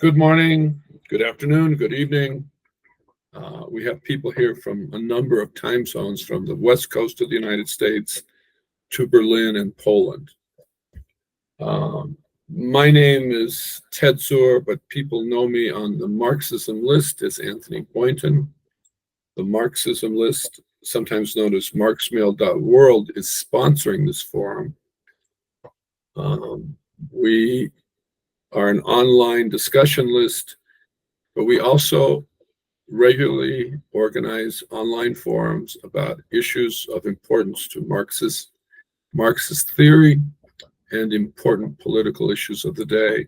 Good morning, good afternoon, good evening. We have people here from a number of time zones from the west coast of the United States to Berlin and Poland. My name is Ted Zur, but people know me on the Marxism list as Anthony Boynton. The Marxism list, sometimes known as marxmail.world, is sponsoring this forum. We are an online discussion list, but we also regularly organize online forums about issues of importance to Marxist theory and important political issues of the day.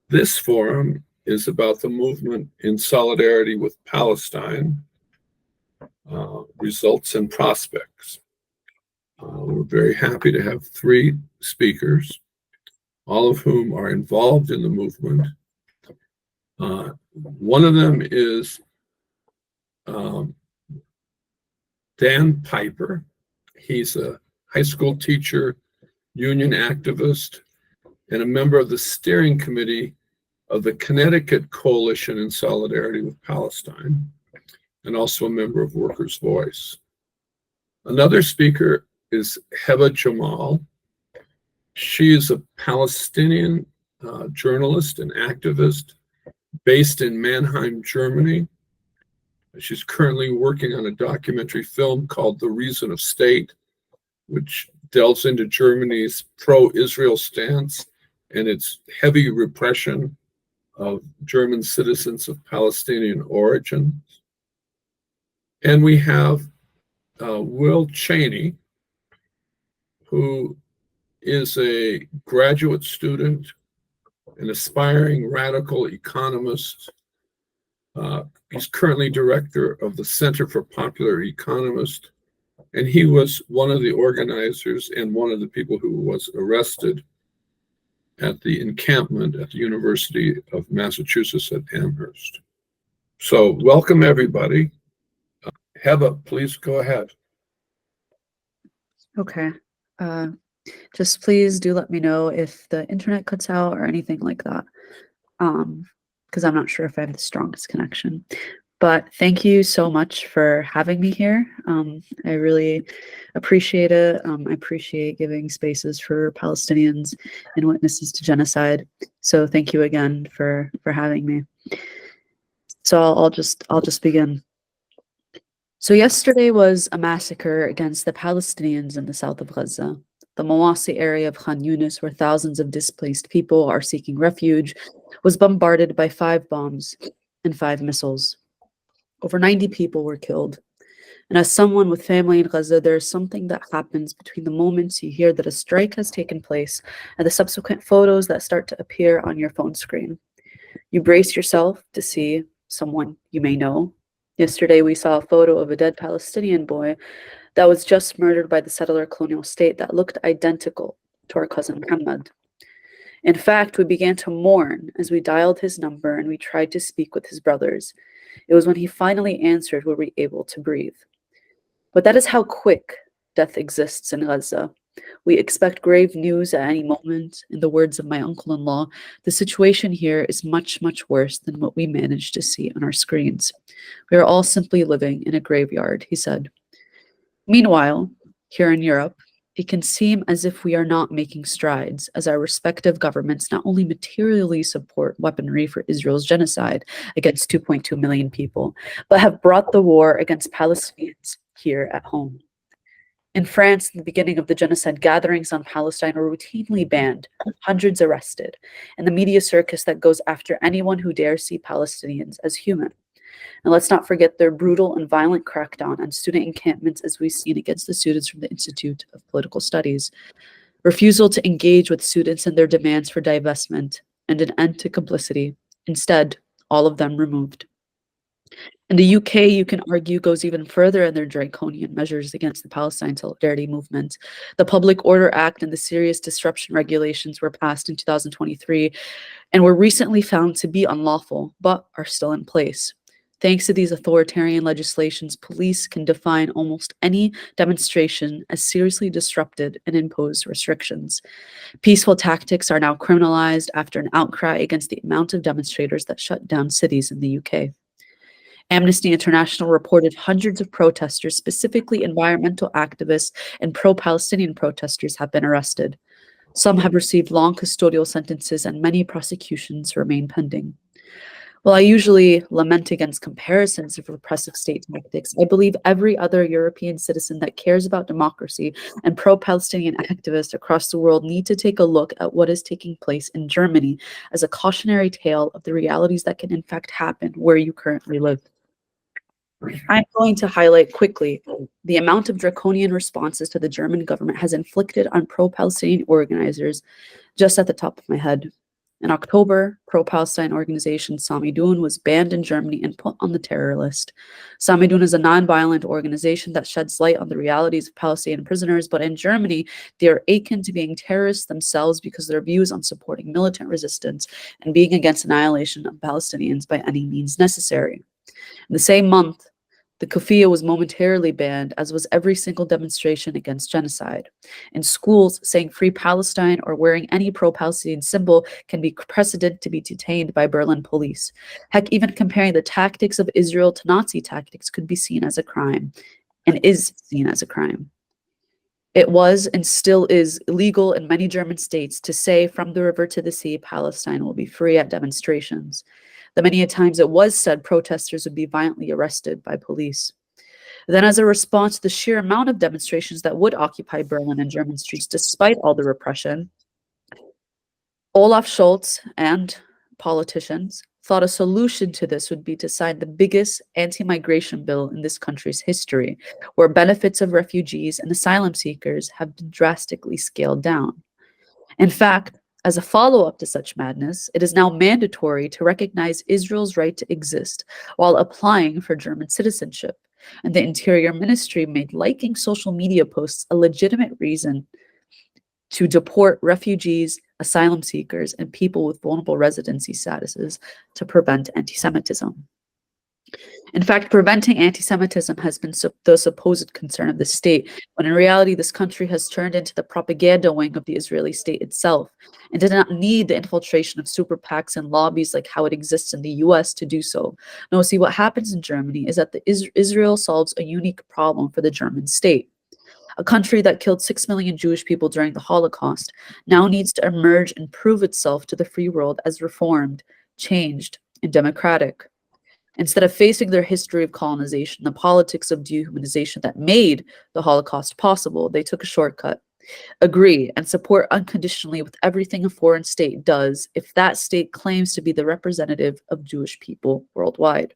This forum is about the movement in solidarity with Palestine, results and prospects. We're very happy to have three speakers, all of whom are involved in the movement. One of them is Dan Piper. He's a high school teacher, union activist, and a member of the steering committee of the Connecticut Coalition in Solidarity with Palestine, and also a member of Workers' Voice. Another speaker is Hebh Jamal. She is a Palestinian journalist and activist based in Mannheim, Germany. She's currently working on a documentary film called The Reason of State, which delves into Germany's pro-Israel stance and its heavy repression of German citizens of Palestinian origin. And we have Will Chaney, who is a graduate student, an aspiring radical economist. He's currently director of the Center for Popular Economist, and he was one of the organizers and one of the people who was arrested at the encampment at the University of Massachusetts at Amherst. So welcome, everybody. Hebh, please go ahead. Okay. Just please do let me know if the internet cuts out or anything like that, because I'm not sure if I have the strongest connection. But thank you so much for having me here. I really appreciate it. I appreciate giving spaces for Palestinians and witnesses to genocide. So thank you again for having me. So I'll just begin. So yesterday was a massacre against the Palestinians in the south of Gaza. The Mawasi area of Khan Yunis, where thousands of displaced people are seeking refuge, was bombarded by 5 bombs and 5 missiles. Over 90 people were killed. And as someone with family in Gaza, there is something that happens between the moments you hear that a strike has taken place and the subsequent photos that start to appear on your phone screen. You brace yourself to see someone you may know. Yesterday, we saw a photo of a dead Palestinian boy that was just murdered by the settler colonial state that looked identical to our cousin Muhammad. In fact, we began to mourn as we dialed his number and we tried to speak with his brothers. It was when he finally answered were we able to breathe. But that is how quick death exists in Gaza. We expect grave news at any moment. In the words of my uncle-in-law, the situation here is much, much worse than what we managed to see on our screens. We are all simply living in a graveyard, he said. Meanwhile, here in Europe, it can seem as if we are not making strides, as our respective governments not only materially support weaponry for Israel's genocide against 2.2 million people, but have brought the war against Palestinians here at home. In France, in the beginning of the genocide, gatherings on Palestine were routinely banned, hundreds arrested, and the media circus that goes after anyone who dares see Palestinians as human. And let's not forget their brutal and violent crackdown on student encampments as we've seen against the students from the Institute of Political Studies, refusal to engage with students and their demands for divestment, and an end to complicity. Instead, all of them removed. In the UK, you can argue, goes even further in their draconian measures against the Palestine Solidarity Movement. The Public Order Act and the serious disruption regulations were passed in 2023 and were recently found to be unlawful, but are still in place. Thanks to these authoritarian legislations, police can define almost any demonstration as seriously disrupted and impose restrictions. Peaceful tactics are now criminalized after an outcry against the amount of demonstrators that shut down cities in the UK. Amnesty International reported hundreds of protesters, specifically environmental activists and pro-Palestinian protesters, have been arrested. Some have received long custodial sentences, and many prosecutions remain pending. While I usually lament against comparisons of repressive state tactics, I believe every other European citizen that cares about democracy and pro-Palestinian activists across the world need to take a look at what is taking place in Germany as a cautionary tale of the realities that can in fact happen where you currently live. I'm going to highlight quickly the amount of draconian responses to the German government has inflicted on pro-Palestinian organizers just at the top of my head. In October, pro-Palestine organization Samidun was banned in Germany and put on the terror list. Samidun is a non-violent organization that sheds light on the realities of Palestinian prisoners, but in Germany, they are akin to being terrorists themselves because of their views on supporting militant resistance and being against annihilation of Palestinians by any means necessary. In the same month, the kufiyya was momentarily banned, as was every single demonstration against genocide. In schools, saying Free Palestine or wearing any pro-Palestinian symbol can be precedent to be detained by Berlin police. Heck, even comparing the tactics of Israel to Nazi tactics could be seen as a crime, and is seen as a crime. It was and still is illegal in many German states to say from the river to the sea, Palestine will be free at demonstrations. The many a times it was said protesters would be violently arrested by police. Then, as a response to the sheer amount of demonstrations that would occupy Berlin and German streets despite all the repression, Olaf Scholz and politicians thought a solution to this would be to sign the biggest anti-migration bill in this country's history, where benefits of refugees and asylum seekers have been drastically scaled down. In fact, as a follow-up to such madness, it is now mandatory to recognize Israel's right to exist while applying for German citizenship. And the Interior Ministry made liking social media posts a legitimate reason to deport refugees, asylum seekers, and people with vulnerable residency statuses to prevent anti-Semitism. In fact, preventing anti-Semitism has been the supposed concern of the state, when in reality this country has turned into the propaganda wing of the Israeli state itself, and did not need the infiltration of super PACs and lobbies like how it exists in the US to do so. No, see, what happens in Germany is that Israel solves a unique problem for the German state. A country that killed 6 million Jewish people during the Holocaust now needs to emerge and prove itself to the free world as reformed, changed, and democratic. Instead of facing their history of colonization, the politics of dehumanization that made the Holocaust possible, they took a shortcut. Agree and support unconditionally with everything a foreign state does if that state claims to be the representative of Jewish people worldwide.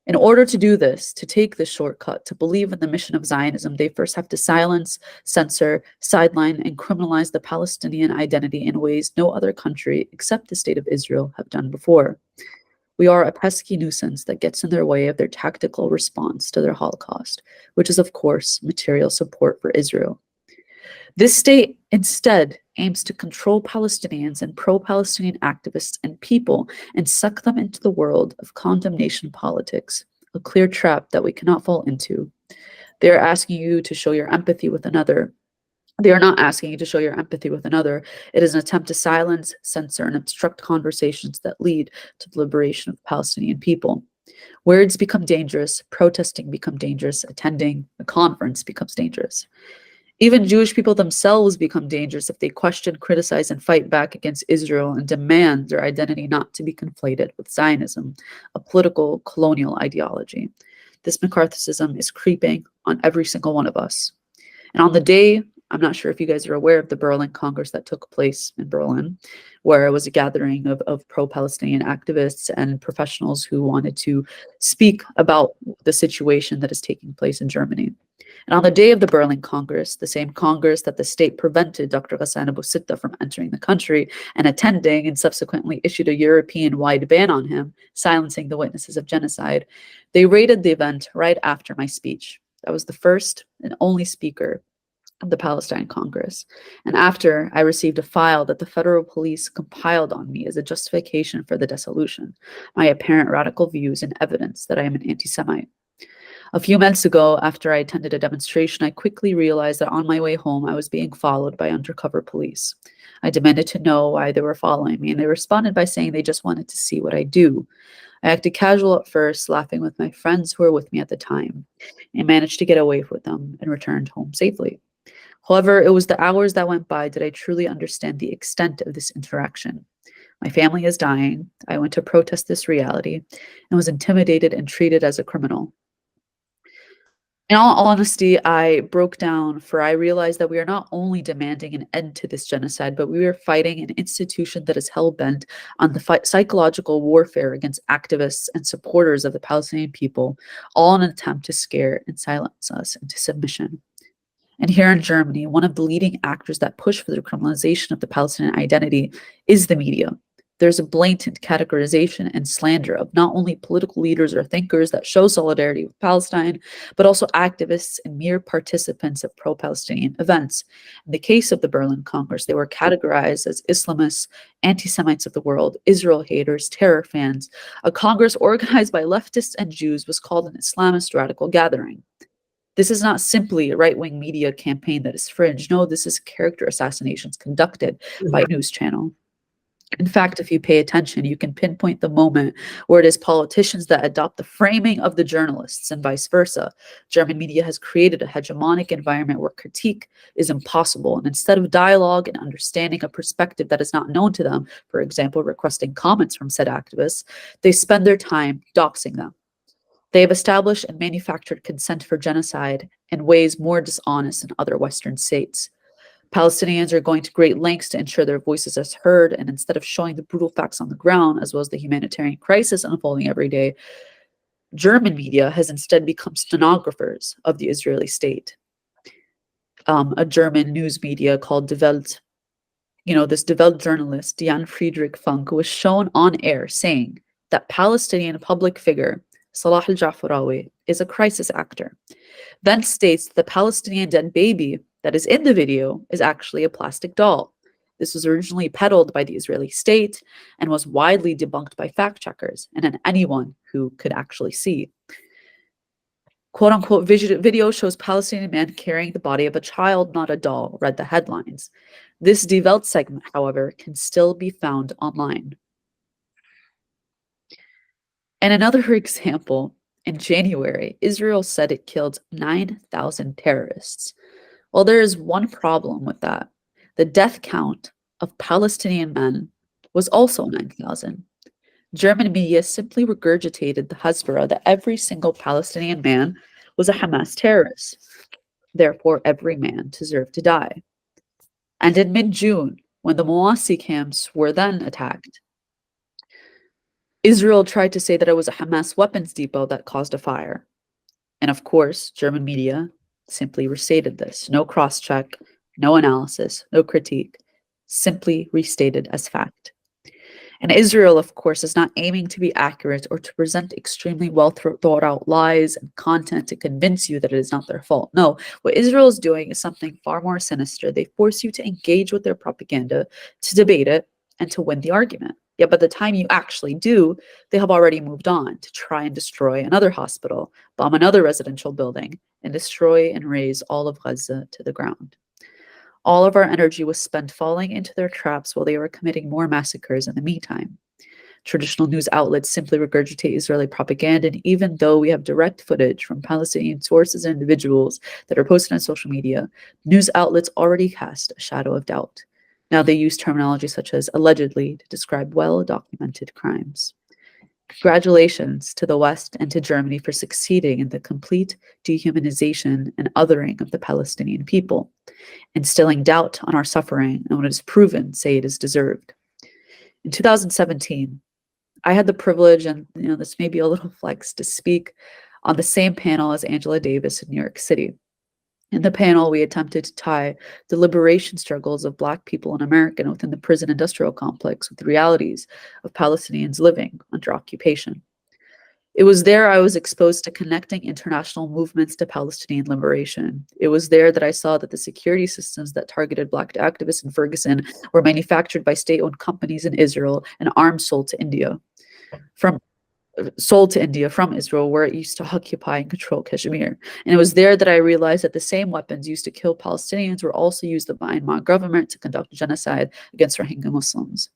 In order to do this, to take this shortcut, to believe in the mission of Zionism, they first have to silence, censor, sideline, and criminalize the Palestinian identity in ways no other country except the State of Israel have done before. We are a pesky nuisance that gets in their way of their tactical response to their Holocaust, which is, of course, material support for Israel. This state instead aims to control Palestinians and pro-Palestinian activists and people and suck them into the world of condemnation politics, a clear trap that we cannot fall into. They are asking you to show your empathy with another. They are not asking you to show your empathy with another. It is an attempt to silence, censor, and obstruct conversations that lead to the liberation of Palestinian people. Words become dangerous, protesting becomes dangerous, attending a conference becomes dangerous. Even Jewish people themselves become dangerous if they question, criticize, and fight back against Israel and demand their identity not to be conflated with Zionism, a political colonial ideology. This McCarthyism is creeping on every single one of us. And on the day, I'm not sure if you guys are aware of the Berlin Congress that took place in Berlin, where it was a gathering of pro-Palestinian activists and professionals who wanted to speak about the situation that is taking place in Germany. And on the day of the Berlin Congress, the same Congress that the state prevented Dr. Ghassan Abu Sitta from entering the country and attending, and subsequently issued a European-wide ban on him, silencing the witnesses of genocide, they raided the event right after my speech. I was the first and only speaker of the Palestine Congress. And after, I received a file that the federal police compiled on me as a justification for the dissolution, my apparent radical views and evidence that I am an anti-Semite. A few months ago, after I attended a demonstration, I quickly realized that on my way home, I was being followed by undercover police. I demanded to know why they were following me, and they responded by saying they just wanted to see what I do. I acted casual at first, laughing with my friends who were with me at the time, and managed to get away with them and returned home safely. However, it was the hours that went by that I truly understand the extent of this interaction. My family is dying. I went to protest this reality and was intimidated and treated as a criminal. In all honesty, I broke down, for I realized that we are not only demanding an end to this genocide, but we are fighting an institution that is hell-bent on the psychological warfare against activists and supporters of the Palestinian people, all in an attempt to scare and silence us into submission. And here in Germany, one of the leading actors that push for the criminalization of the Palestinian identity is the media. There's a blatant categorization and slander of not only political leaders or thinkers that show solidarity with Palestine, but also activists and mere participants of pro-Palestinian events. In the case of the Berlin Congress, they were categorized as Islamists, anti-Semites of the world, Israel haters, terror fans. A Congress organized by leftists and Jews was called an Islamist radical gathering. This is not simply a right-wing media campaign that is fringe. No, this is character assassinations conducted by a news channel. In fact, if you pay attention, you can pinpoint the moment where it is politicians that adopt the framing of the journalists and vice versa. German media has created a hegemonic environment where critique is impossible. And instead of dialogue and understanding a perspective that is not known to them, for example, requesting comments from said activists, they spend their time doxing them. They have established and manufactured consent for genocide in ways more dishonest than other Western states. Palestinians are going to great lengths to ensure their voices are heard, and instead of showing the brutal facts on the ground, as well as the humanitarian crisis unfolding every day, German media has instead become stenographers of the Israeli state. A German news media called Die Welt, this Die Welt journalist, Jan Friedrich Funk, was shown on air saying that Palestinian public figure Salah al-Jafarawi is a crisis actor, then states the Palestinian dead baby that is in the video is actually a plastic doll. This was originally peddled by the Israeli state and was widely debunked by fact checkers and anyone who could actually see. Quote unquote video shows Palestinian man carrying the body of a child, not a doll, read the headlines. This Die Welt segment, however, can still be found online. And another example, in January, Israel said it killed 9,000 terrorists. Well, there is one problem with that. The death count of Palestinian men was also 9,000. German media simply regurgitated the Hasbara that every single Palestinian man was a Hamas terrorist. Therefore, every man deserved to die. And in mid-June, when the Mawasi camps were then attacked, Israel tried to say that it was a Hamas weapons depot that caused a fire. And of course, German media simply restated this. No cross-check, no analysis, no critique, simply restated as fact. And Israel, of course, is not aiming to be accurate or to present extremely well thought out lies and content to convince you that it is not their fault. No, what Israel is doing is something far more sinister. They force you to engage with their propaganda, to debate it, and to win the argument. Yet by the time you actually do, they have already moved on to try and destroy another hospital, bomb another residential building, and destroy and raze all of Gaza to the ground. All of our energy was spent falling into their traps while they were committing more massacres in the meantime. Traditional news outlets simply regurgitate Israeli propaganda, and even though we have direct footage from Palestinian sources and individuals that are posted on social media, news outlets already cast a shadow of doubt. Now they use terminology such as allegedly to describe well-documented crimes. Congratulations to the West and to Germany for succeeding in the complete dehumanization and othering of the Palestinian people, instilling doubt on our suffering and when it is proven, say it is deserved. In 2017, I had the privilege, and this may be a little flex, to speak on the same panel as Angela Davis in New York City. In the panel, we attempted to tie the liberation struggles of Black people in America and within the prison industrial complex with the realities of Palestinians living under occupation. It was there I was exposed to connecting international movements to Palestinian liberation. It was there that I saw that the security systems that targeted Black activists in Ferguson were manufactured by state-owned companies in Israel and arms sold to India from Israel, where it used to occupy and control Kashmir. And it was there that I realized that the same weapons used to kill Palestinians were also used by the Myanmar government to conduct genocide against Rohingya Muslims.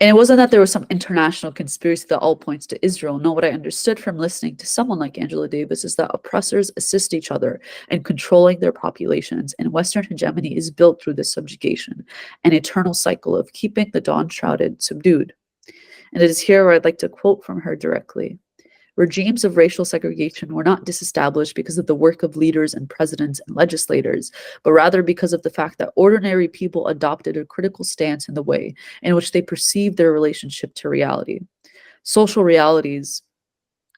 And it wasn't that there was some international conspiracy that all points to Israel. No, what I understood from listening to someone like Angela Davis is that oppressors assist each other in controlling their populations, and Western hegemony is built through this subjugation, an eternal cycle of keeping the dawn-shrouded subdued. And it is here where I'd like to quote from her directly. Regimes of racial segregation were not disestablished because of the work of leaders and presidents and legislators, but rather because of the fact that ordinary people adopted a critical stance in the way in which they perceived their relationship to reality. Social realities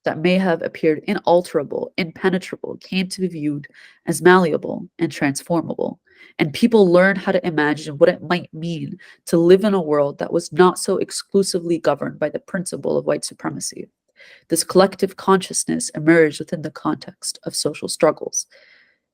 that may have appeared inalterable, impenetrable, came to be viewed as malleable and transformable. And people learned how to imagine what it might mean to live in a world that was not so exclusively governed by the principle of white supremacy. This collective consciousness emerged within the context of social struggles.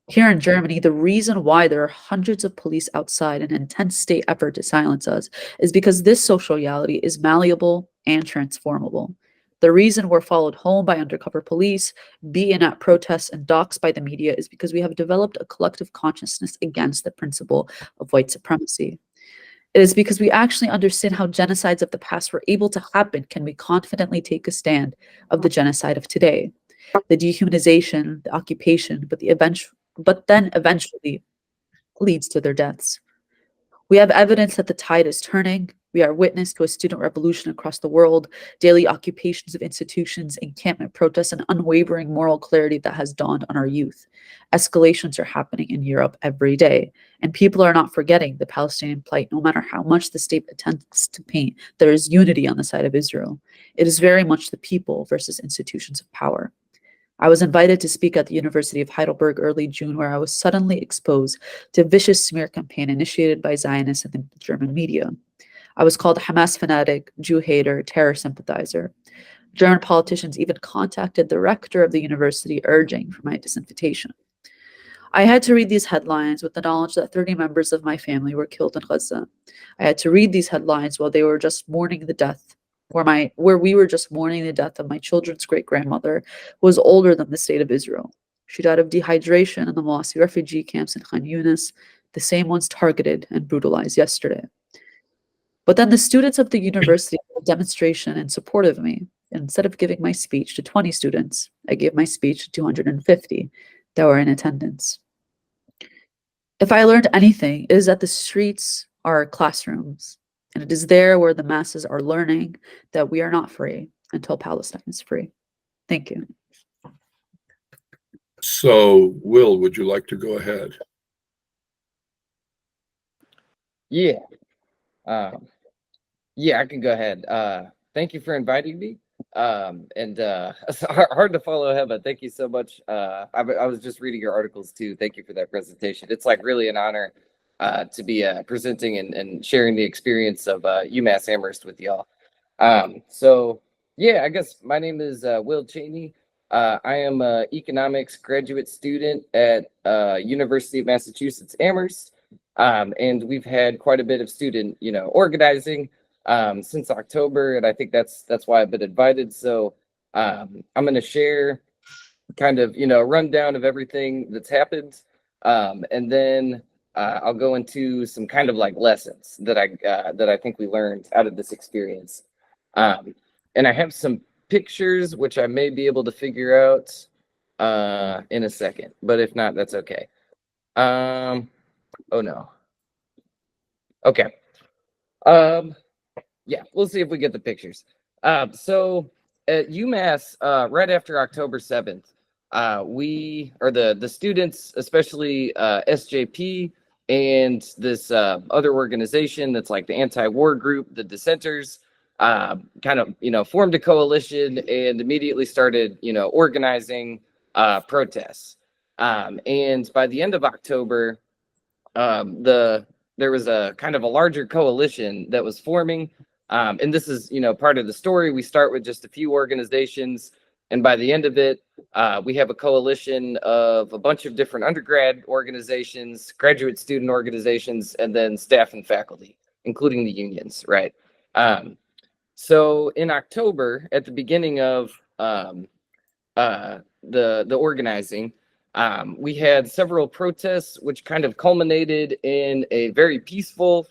Here in Germany, the reason why there are hundreds of police outside an intense state effort to silence us is because this social reality is malleable and transformable. The reason we're followed home by undercover police, beaten at protests, and doxxed by the media is because we have developed a collective consciousness against the principle of white supremacy. It is because we actually understand how genocides of the past were able to happen can we confidently take a stand of the genocide of today. The dehumanization, the occupation, but then eventually leads to their deaths. We have evidence that the tide is turning. We are witness to a student revolution across the world, daily occupations of institutions, encampment protests, and unwavering moral clarity that has dawned on our youth. Escalations are happening in Europe every day, and people are not forgetting the Palestinian plight. No matter how much the state attempts to paint, there is unity on the side of Israel. It is very much the people versus institutions of power. I was invited to speak at the University of Heidelberg early June, where I was suddenly exposed to a vicious smear campaign initiated by Zionists and the German media. I was called a Hamas fanatic, Jew hater, terror sympathizer. German politicians even contacted the rector of the university urging for my disinvitation. I had to read these headlines with the knowledge that 30 members of my family were killed in Gaza. I had to read these headlines while they were just mourning the death, where we were just mourning the death of my children's great-grandmother, who was older than the state of Israel. She died of dehydration in the Mawasi refugee camps in Khan Yunis, the same ones targeted and brutalized yesterday. But then the students of the university had a demonstration in support of me. Instead of giving my speech to 20 students, I gave my speech to 250 that were in attendance. If I learned anything, it is that the streets are classrooms, and it is there where the masses are learning that we are not free until Palestine is free. Thank you. So, Will, would you like to go ahead? Yeah. Yeah, I can go ahead. Thank you for inviting me. It's hard to follow him, but thank you so much. I was just reading your articles too. Thank you for that presentation. It's like really an honor to be presenting and sharing the experience of UMass Amherst with y'all. So yeah, I guess my name is Will Chaney. I am an economics graduate student at University of Massachusetts Amherst. And we've had quite a bit of student, organizing since October, and I think that's why I've been invited. So I'm going to share kind of, a rundown of everything that's happened, and then I'll go into some kind of like lessons that I think we learned out of this experience. And I have some pictures which I may be able to figure out in a second, but if not, that's okay. Oh no. Okay. Yeah, we'll see if we get the pictures. So at UMass, right after October 7th, we or the students, especially SJP and this other organization that's like the anti-war group, the dissenters, kind of formed a coalition and immediately started organizing protests. And by the end of October, there was a kind of a larger coalition that was forming And this is, part of the story. We start with just a few organizations, and by the end of it, we have a coalition of a bunch of different undergrad organizations, graduate student organizations, and then staff and faculty, including the unions, right? So in October, at the beginning of the organizing, we had several protests, which kind of culminated in a very peaceful,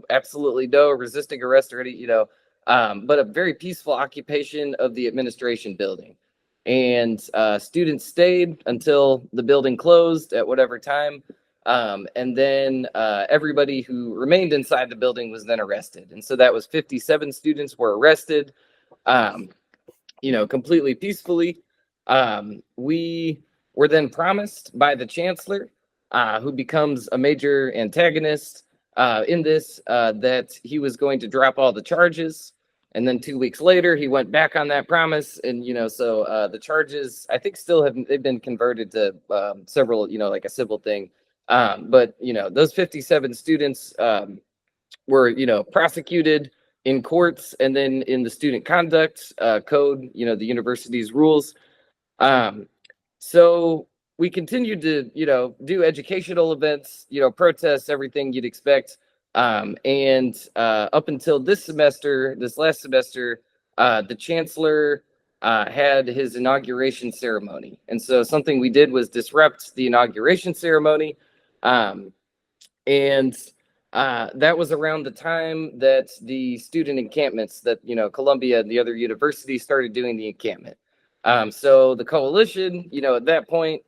absolutely no resisting arrest or any, but a very peaceful occupation of the administration building. And students stayed until the building closed at whatever time. And then everybody who remained inside the building was then arrested. And so that was 57 students were arrested, completely peacefully. We were then promised by the chancellor, who becomes a major antagonist in this, that he was going to drop all the charges. And then 2 weeks later, he went back on that promise. And, so the charges, I think, they've been converted to several, like a civil thing. But, those 57 students were, prosecuted in courts and then in the student conduct code, the university's rules. So we continued to, do educational events, protests, everything you'd expect. And up until this last semester, the chancellor had his inauguration ceremony. And so something we did was disrupt the inauguration ceremony. And that was around the time that the student encampments that, Columbia and the other universities started doing the encampment. So the coalition, at that point,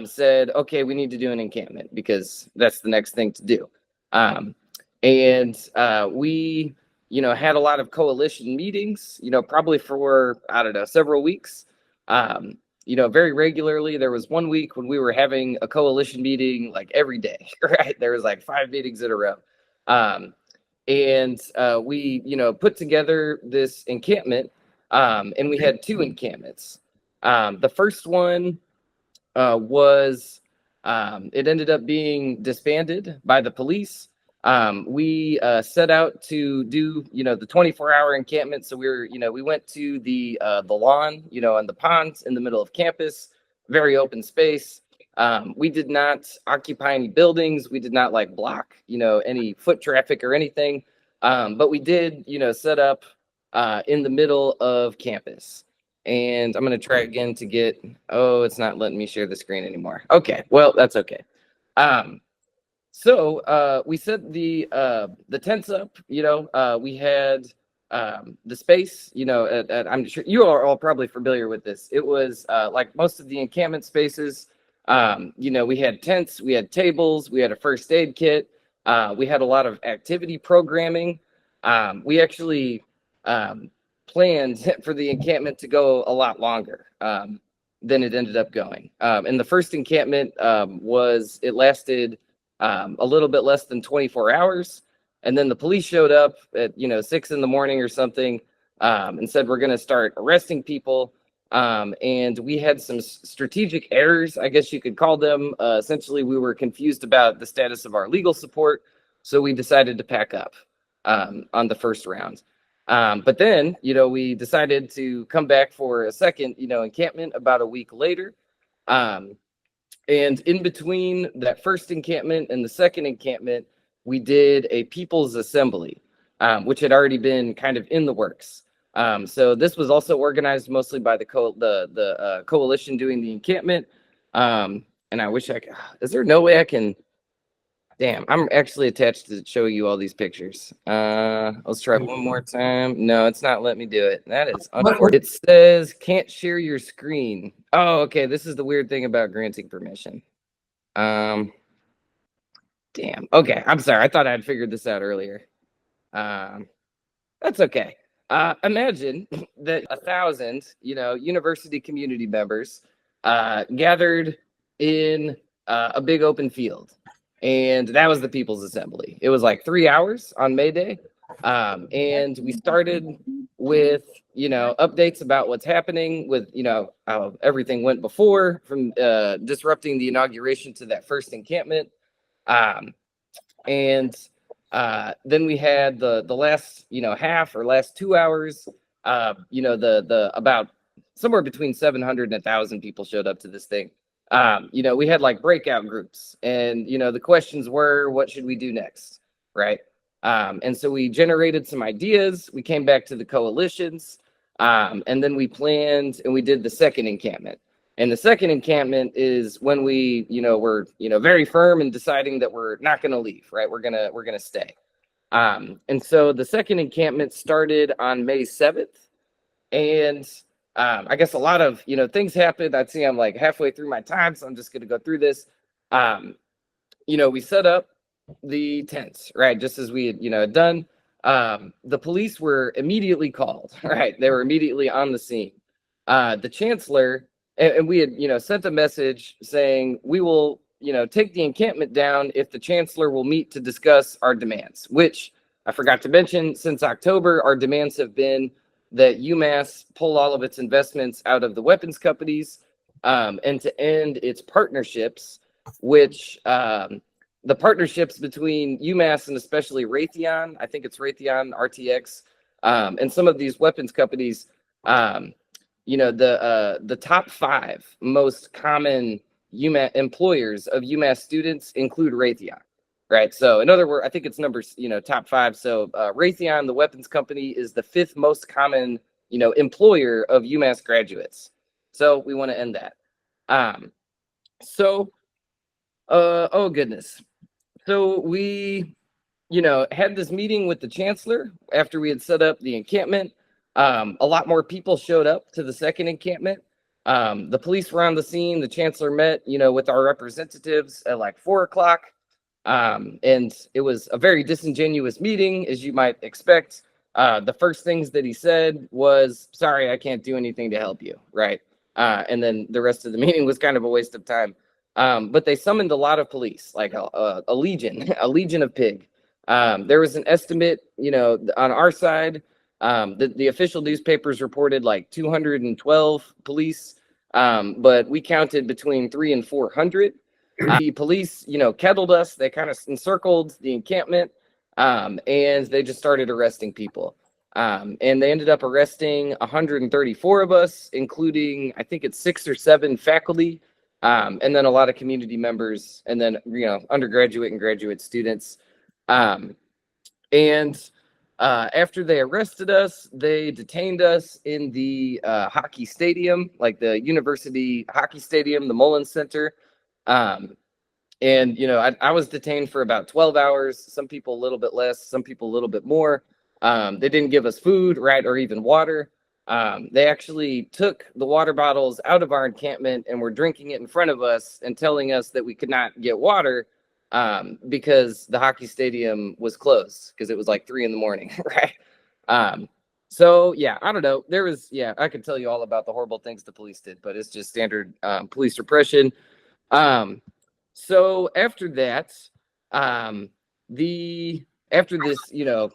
said, okay, we need to do an encampment because that's the next thing to do. And we, had a lot of coalition meetings, probably for, I don't know, several weeks. Very regularly. There was 1 week when we were having a coalition meeting like every day, right? There was like 5 meetings in a row. And we, put together this encampment, and we had 2 encampments. The first one was, it ended up being disbanded by the police. We set out to do, the 24-hour encampment. So we went to the lawn, and the ponds in the middle of campus, very open space. We did not occupy any buildings. We did not block, any foot traffic or anything. But we did, set up in the middle of campus. And I'm going to try again to get, it's not letting me share the screen anymore. Okay, well, that's okay. So we set the tents up, we had the space, I'm sure you are all probably familiar with this. It was like most of the encampment spaces, we had tents, we had tables, we had a first aid kit, we had a lot of activity programming. We actually planned for the encampment to go a lot longer than it ended up going. And the first encampment it lasted a little bit less than 24 hours. And then the police showed up at, 6 in the morning or something, and said, we're going to start arresting people. And we had some strategic errors, I guess you could call them. Essentially, we were confused about the status of our legal support. So we decided to pack up on the first round. But then, we decided to come back for a second, encampment about a week later. And in between that first encampment and the second encampment, we did a people's assembly, which had already been kind of in the works. So this was also organized mostly by the coalition doing the encampment. And I wish I could, is there no way I can, damn, I'm actually attached to show you all these pictures. Let's try one more time. No, it's not letting me do it. That is unfortunate. It says can't share your screen. Oh, okay. This is the weird thing about granting permission. Damn. Okay. I'm sorry. I thought I had figured this out earlier. That's okay. Imagine that 1,000, university community members gathered in a big open field. And that was the People's Assembly. It was like 3 hours on May Day. And we started with, updates about what's happening with, how everything went before, from disrupting the inauguration to that first encampment. And Then we had the last, half or last 2 hours, the about somewhere between 700 and 1,000 people showed up to this thing. We had like breakout groups, and the questions were, what should we do next, right? And so we generated some ideas. We came back to the coalitions, and then we planned and we did the second encampment. And the second encampment is when we, were, very firm in deciding that we're not going to leave, right? We're gonna stay. And so the second encampment started on May 7th, and I guess a lot of things happened. I'd see I'm like halfway through my time, so I'm just gonna go through this. We set up the tents, right, just as we had done. The police were immediately called, right? They were immediately on the scene. The chancellor, and we had sent a message saying we will take the encampment down if the chancellor will meet to discuss our demands, which I forgot to mention. Since October, our demands have been that UMass pull all of its investments out of the weapons companies, and to end its partnerships, which the partnerships between UMass and especially Raytheon, I think it's Raytheon, RTX, and some of these weapons companies, the top 5 most common UMass employers of UMass students include Raytheon, right? So in other words, I think it's numbers, top 5. So Raytheon, the weapons company, is the 5th most common, employer of UMass graduates. So we want to end that. Oh goodness. So we, had this meeting with the chancellor after we had set up the encampment. A lot more people showed up to the second encampment. The police were on the scene. The chancellor met, with our representatives at like 4:00. And it was a very disingenuous meeting, as you might expect. The first things that he said was, "Sorry, I can't do anything to help you," right? And then the rest of the meeting was kind of a waste of time. But they summoned a lot of police, like a legion, a legion of pig. There was an estimate, on our side. The official newspapers reported like 212 police, but we counted between 300 and 400. The police, kettled us. They kind of encircled the encampment, and they just started arresting people. And they ended up arresting 134 of us, including, I think it's 6 or 7 faculty, and then a lot of community members, and then, undergraduate and graduate students. After they arrested us, they detained us in the hockey stadium, like the university hockey stadium, the Mullins Center. I was detained for about 12 hours, some people a little bit less, some people a little bit more. They didn't give us food, right, or even water. They actually took the water bottles out of our encampment and were drinking it in front of us and telling us that we could not get water because the hockey stadium was closed because it was like 3 a.m, right? So yeah, I don't know. I could tell you all about the horrible things the police did, but it's just standard police repression. So after that, after this,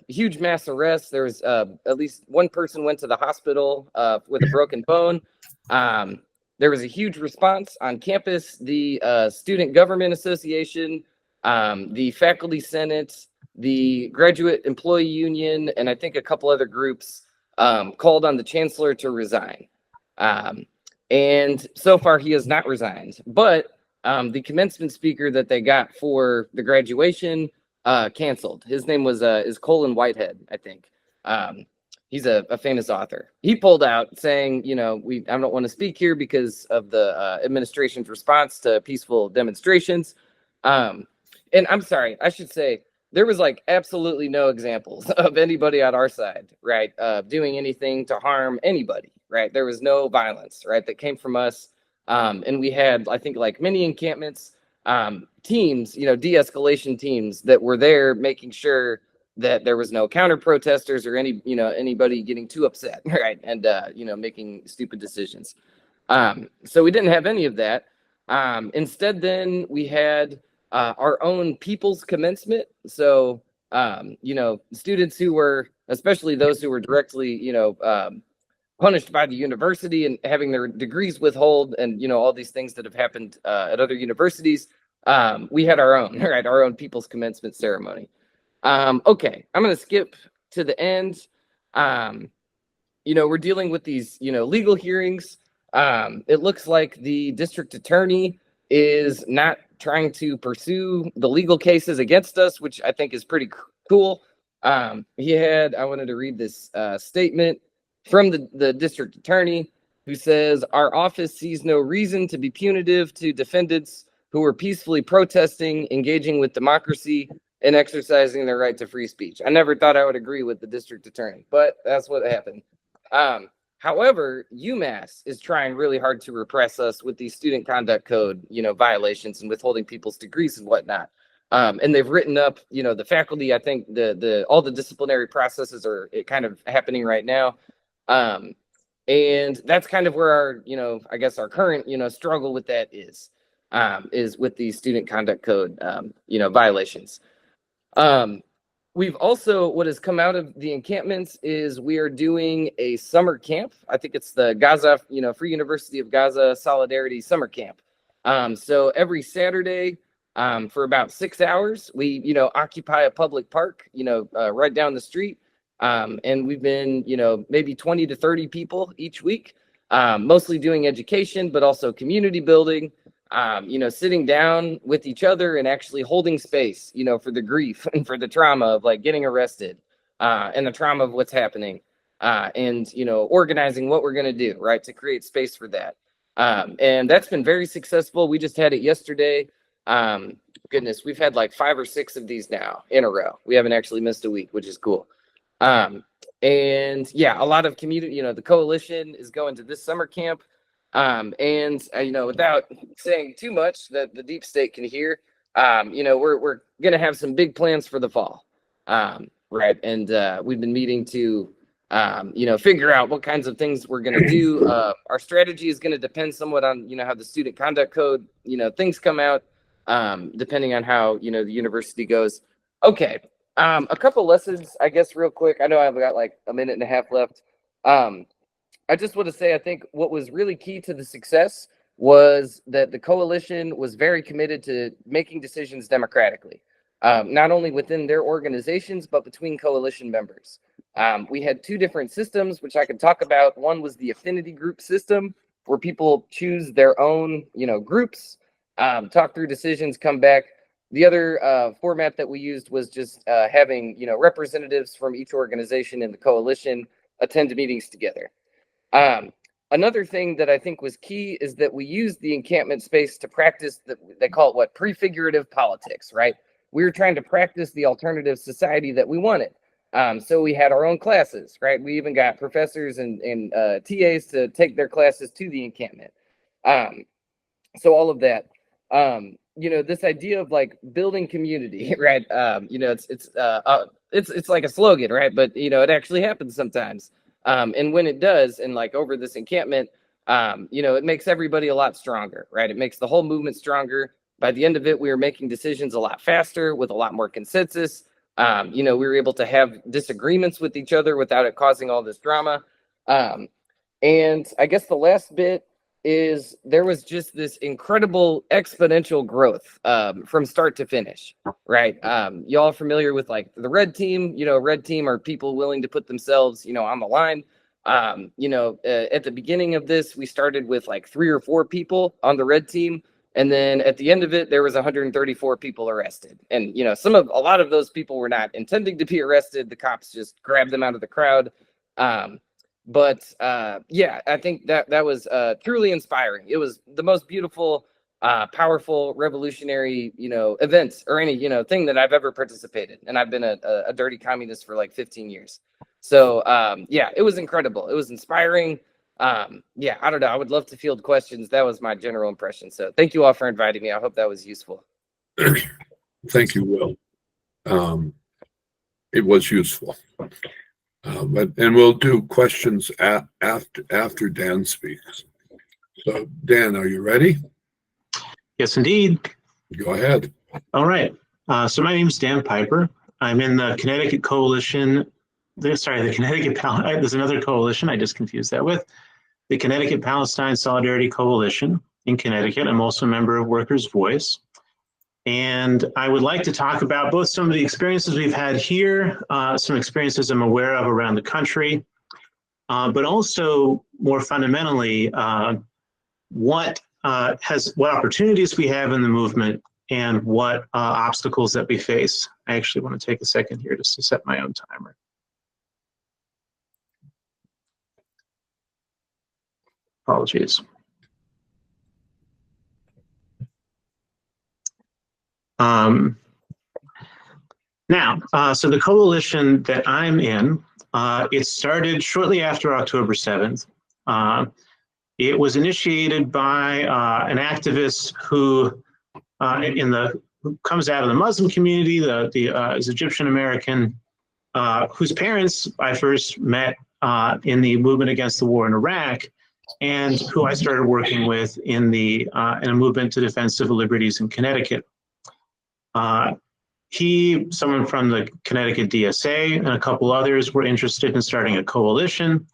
huge mass arrest, there was at least one person went to the hospital with a broken bone. There was a huge response on campus. The Student Government Association, the Faculty Senate, the Graduate Employee Union, and I think a couple other groups called on the chancellor to resign. And so far, he has not resigned. But the commencement speaker that they got for the graduation canceled. His name is Colin Whitehead, I think. He's a famous author. He pulled out saying, I don't want to speak here because of the administration's response to peaceful demonstrations. And I'm sorry, I should say there was like absolutely no examples of anybody on our side, right, doing anything to harm anybody, right? There was no violence, right, that came from us. And we had, I think, like many encampments, teams, de-escalation teams that were there making sure that there was no counter protesters or anybody getting too upset, right? And, making stupid decisions. So we didn't have any of that. Instead, then we had our own people's commencement. So, students who were, especially those who were directly, punished by the university and having their degrees withhold and, all these things that have happened at other universities. We had our own, right, our own people's commencement ceremony. Okay, I'm going to skip to the end. We're dealing with these, legal hearings. It looks like the district attorney is not trying to pursue the legal cases against us, which I think is pretty cool. I wanted to read this statement from the district attorney, who says, "Our office sees no reason to be punitive to defendants who were peacefully protesting, engaging with democracy, and exercising their right to free speech." I never thought I would agree with the district attorney, but that's what happened. However, UMass is trying really hard to repress us with these student conduct code, violations and withholding people's degrees and whatnot. And they've written up, the faculty. I think all the disciplinary processes are kind of happening right now. And that's kind of where our, I guess our current, struggle with that is with the student conduct code, violations. We've also, what has come out of the encampments is we are doing a summer camp. I think it's the Gaza, Free University of Gaza Solidarity Summer Camp. So every Saturday, for about 6 hours, we, occupy a public park, right down the street. And we've been, maybe 20 to 30 people each week, mostly doing education, but also community building. Sitting down with each other and actually holding space, for the grief and for the trauma of like getting arrested, and the trauma of what's happening, and, organizing what we're going to do, right, to create space for that. And that's been very successful. We just had it yesterday. Goodness, we've had like 5 or 6 of these now in a row. We haven't actually missed a week, which is cool. And yeah, a lot of community, the coalition is going to this summer camp. Without saying too much that the deep state can hear, we're going to have some big plans for the fall. Right. And we've been meeting to, figure out what kinds of things we're going to do. Our strategy is going to depend somewhat on, how the student conduct code, things come out, depending on how, the university goes. Okay. A couple lessons, I guess, real quick. I know I've got like a minute and a half left. I just want to say, I think what was really key to the success was that the coalition was very committed to making decisions democratically, not only within their organizations, but between coalition members. We had 2 different systems, which I could talk about. One was the affinity group system, where people choose their own, groups, talk through decisions, come back. The other format that we used was just having, representatives from each organization in the coalition attend meetings together. Another thing that I think was key is that we used the encampment space to practice they call it prefigurative politics, right? We were trying to practice the alternative society that we wanted. So we had our own classes, right? We even got professors and TAs to take their classes to the encampment. So all of that, this idea of like building community, right? It's like a slogan, right? But it actually happens sometimes. And when it does, and like over this encampment, it makes everybody a lot stronger, right? It makes the whole movement stronger. By the end of it, we were making decisions a lot faster with a lot more consensus. We were able to have disagreements with each other without it causing all this drama. And I guess the last bit is there was just this incredible exponential growth from start to finish, right? Y'all familiar with like the red team? Red team are people willing to put themselves, on the line. At the beginning of this, we started with like 3 or 4 people on the red team. And then at the end of it, there was 134 people arrested. And, a lot of those people were not intending to be arrested. The cops just grabbed them out of the crowd. But I think that was truly inspiring. It was the most beautiful, powerful, revolutionary, event or any, thing that I've ever participated. And I've been a dirty communist for like 15 years. So, it was incredible. It was inspiring. I don't know. I would love to field questions. That was my general impression. So thank you all for inviting me. I hope that was useful. Thank you, Will. It was useful. And we'll do questions after Dan speaks. So, Dan, are you ready? Yes, indeed. Go ahead. All right. So my name is Dan Piper. I'm in the Connecticut Coalition. There's another coalition. I just confused that with the Connecticut Palestine Solidarity Coalition in Connecticut. I'm also a member of Workers' Voice. And I would like to talk about both some of the experiences we've had here, some experiences I'm aware of around the country, but also more fundamentally, what opportunities we have in the movement and what obstacles that we face. I actually want to take a second here just to set my own timer. Apologies. So the coalition that I'm in, it started shortly after October 7th. It was initiated by an activist who comes out of the Muslim community, is Egyptian American, whose parents I first met in the movement against the war in Iraq, and who I started working with in a movement to defend civil liberties in Connecticut. Someone from the Connecticut DSA and a couple others were interested in starting a coalition.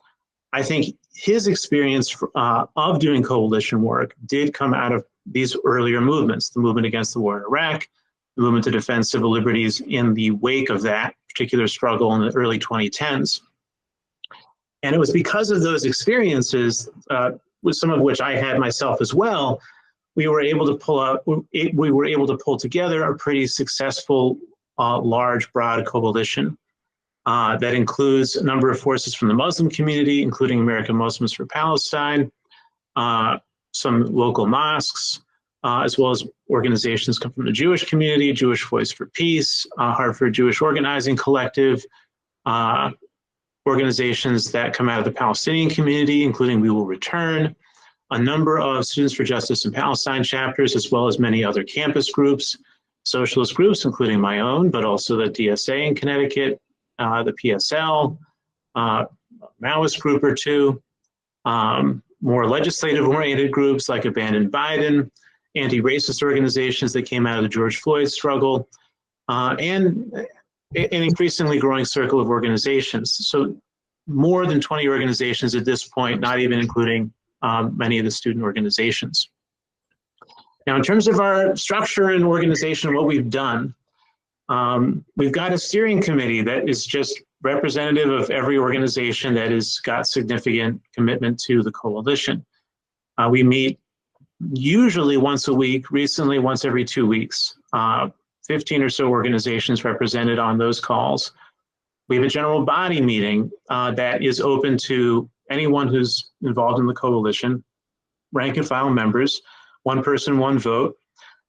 I think his experience of doing coalition work did come out of these earlier movements, the movement against the war in Iraq, the movement to defend civil liberties in the wake of that particular struggle in the early 2010s. And it was because of those experiences, with some of which I had myself as well, we were able to pull together a pretty successful, large, broad coalition that includes a number of forces from the Muslim community, including American Muslims for Palestine, some local mosques, as well as organizations come from the Jewish community, Jewish Voice for Peace, Hartford Jewish Organizing Collective, organizations that come out of the Palestinian community, including We Will Return, a number of Students for Justice in Palestine chapters, as well as many other campus groups, socialist groups, including my own, but also the DSA in Connecticut, the PSL, Maoist group or two, more legislative-oriented groups like Abandon Biden, anti-racist organizations that came out of the George Floyd struggle, and an increasingly growing circle of organizations. So more than 20 organizations at this point, not even including many of the student organizations. Now, in terms of our structure and organization, what we've done, we've got a steering committee that is just representative of every organization that has got significant commitment to the coalition. We meet usually once a week, recently once every 2 weeks, 15 or so organizations represented on those calls. We have a general body meeting that is open to anyone who's involved in the coalition, rank and file members, one person, one vote.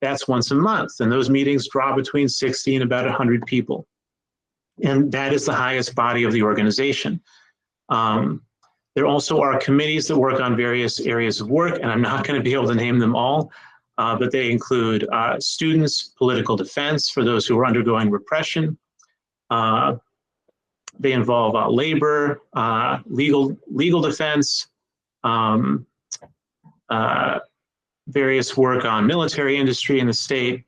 That's once a month. And those meetings draw between 60 and about 100 people. And that is the highest body of the organization. There also are committees that work on various areas of work, and I'm not going to be able to name them all, but they include students, political defense for those who are undergoing repression. They involve labor, legal defense, various work on military industry in the state.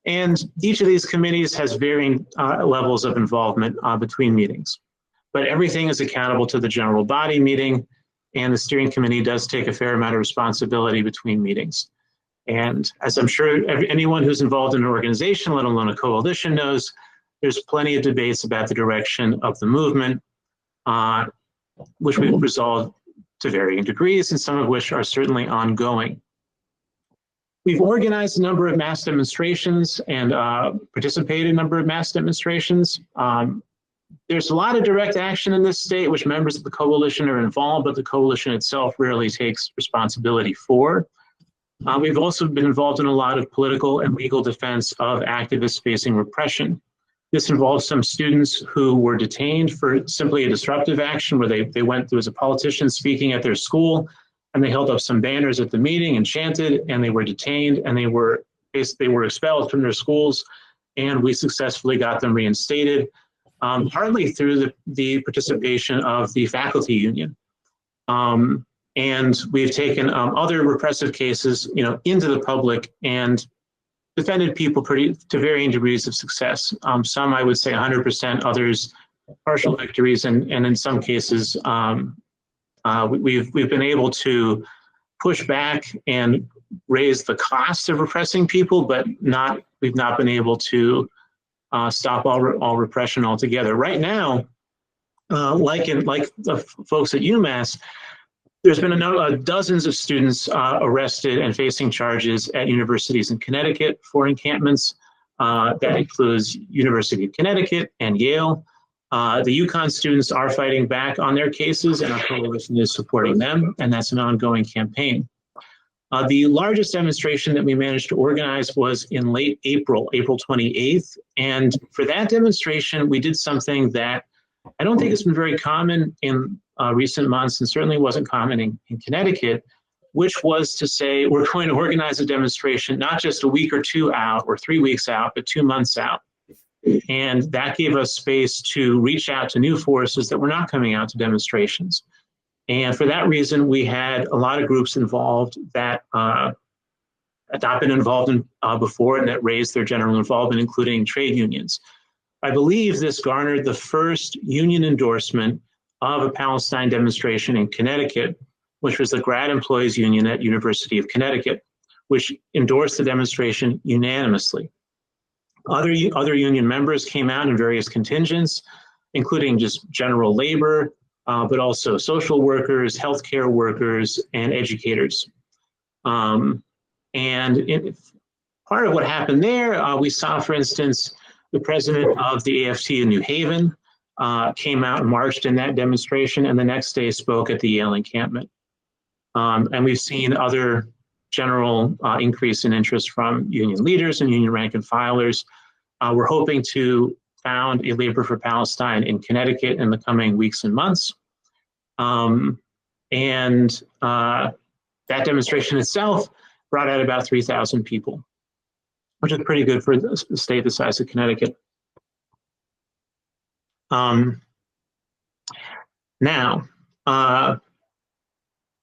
And each of these committees has varying levels of involvement between meetings. But everything is accountable to the general body meeting, and the steering committee does take a fair amount of responsibility between meetings. And as I'm sure anyone who's involved in an organization, let alone a coalition, knows, there's plenty of debates about the direction of the movement, which we've resolved to varying degrees, and some of which are certainly ongoing. We've organized a number of mass demonstrations and participated in a number of mass demonstrations. There's a lot of direct action in this state, which members of the coalition are involved, but the coalition itself rarely takes responsibility for. We've also been involved in a lot of political and legal defense of activists facing repression. This involves some students who were detained for simply a disruptive action where there was a politician speaking at their school, and they held up some banners at the meeting and chanted, and they were detained, and they were expelled from their schools, and we successfully got them reinstated, partly through the participation of the faculty union. And we've taken other repressive cases, into the public and defended people to varying degrees of success. Some, I would say 100%, others partial victories, and in some cases, we've been able to push back and raise the cost of repressing people, but not we've not been able to stop all repression altogether. Right now, like the folks at UMass, there's been dozens of students arrested and facing charges at universities in Connecticut for encampments. That includes University of Connecticut and Yale. The UConn students are fighting back on their cases, and our coalition is supporting them, and that's an ongoing campaign. The largest demonstration that we managed to organize was in late April, April 28th. And for that demonstration, we did something that I don't think has been very common in recent months, and certainly wasn't common in Connecticut, which was to say we're going to organize a demonstration not just a week or two out or 3 weeks out, but 2 months out. And that gave us space to reach out to new forces that were not coming out to demonstrations. And for that reason, we had a lot of groups involved that had not been involved in before and that raised their general involvement, including trade unions. I believe this garnered the first union endorsement of a Palestine demonstration in Connecticut, which was the Grad Employees Union at University of Connecticut, which endorsed the demonstration unanimously. Other union members came out in various contingents, including just general labor, but also social workers, healthcare workers, and educators. Part of what happened there, we saw, for instance, the president of the AFT in New Haven came out and marched in that demonstration, and the next day spoke at the Yale encampment. And we've seen other general increase in interest from union leaders and union rank and filers. We're hoping to found a Labor for Palestine in Connecticut in the coming weeks and months. That demonstration itself brought out about 3,000 people, which is pretty good for a state the size of Connecticut. Now,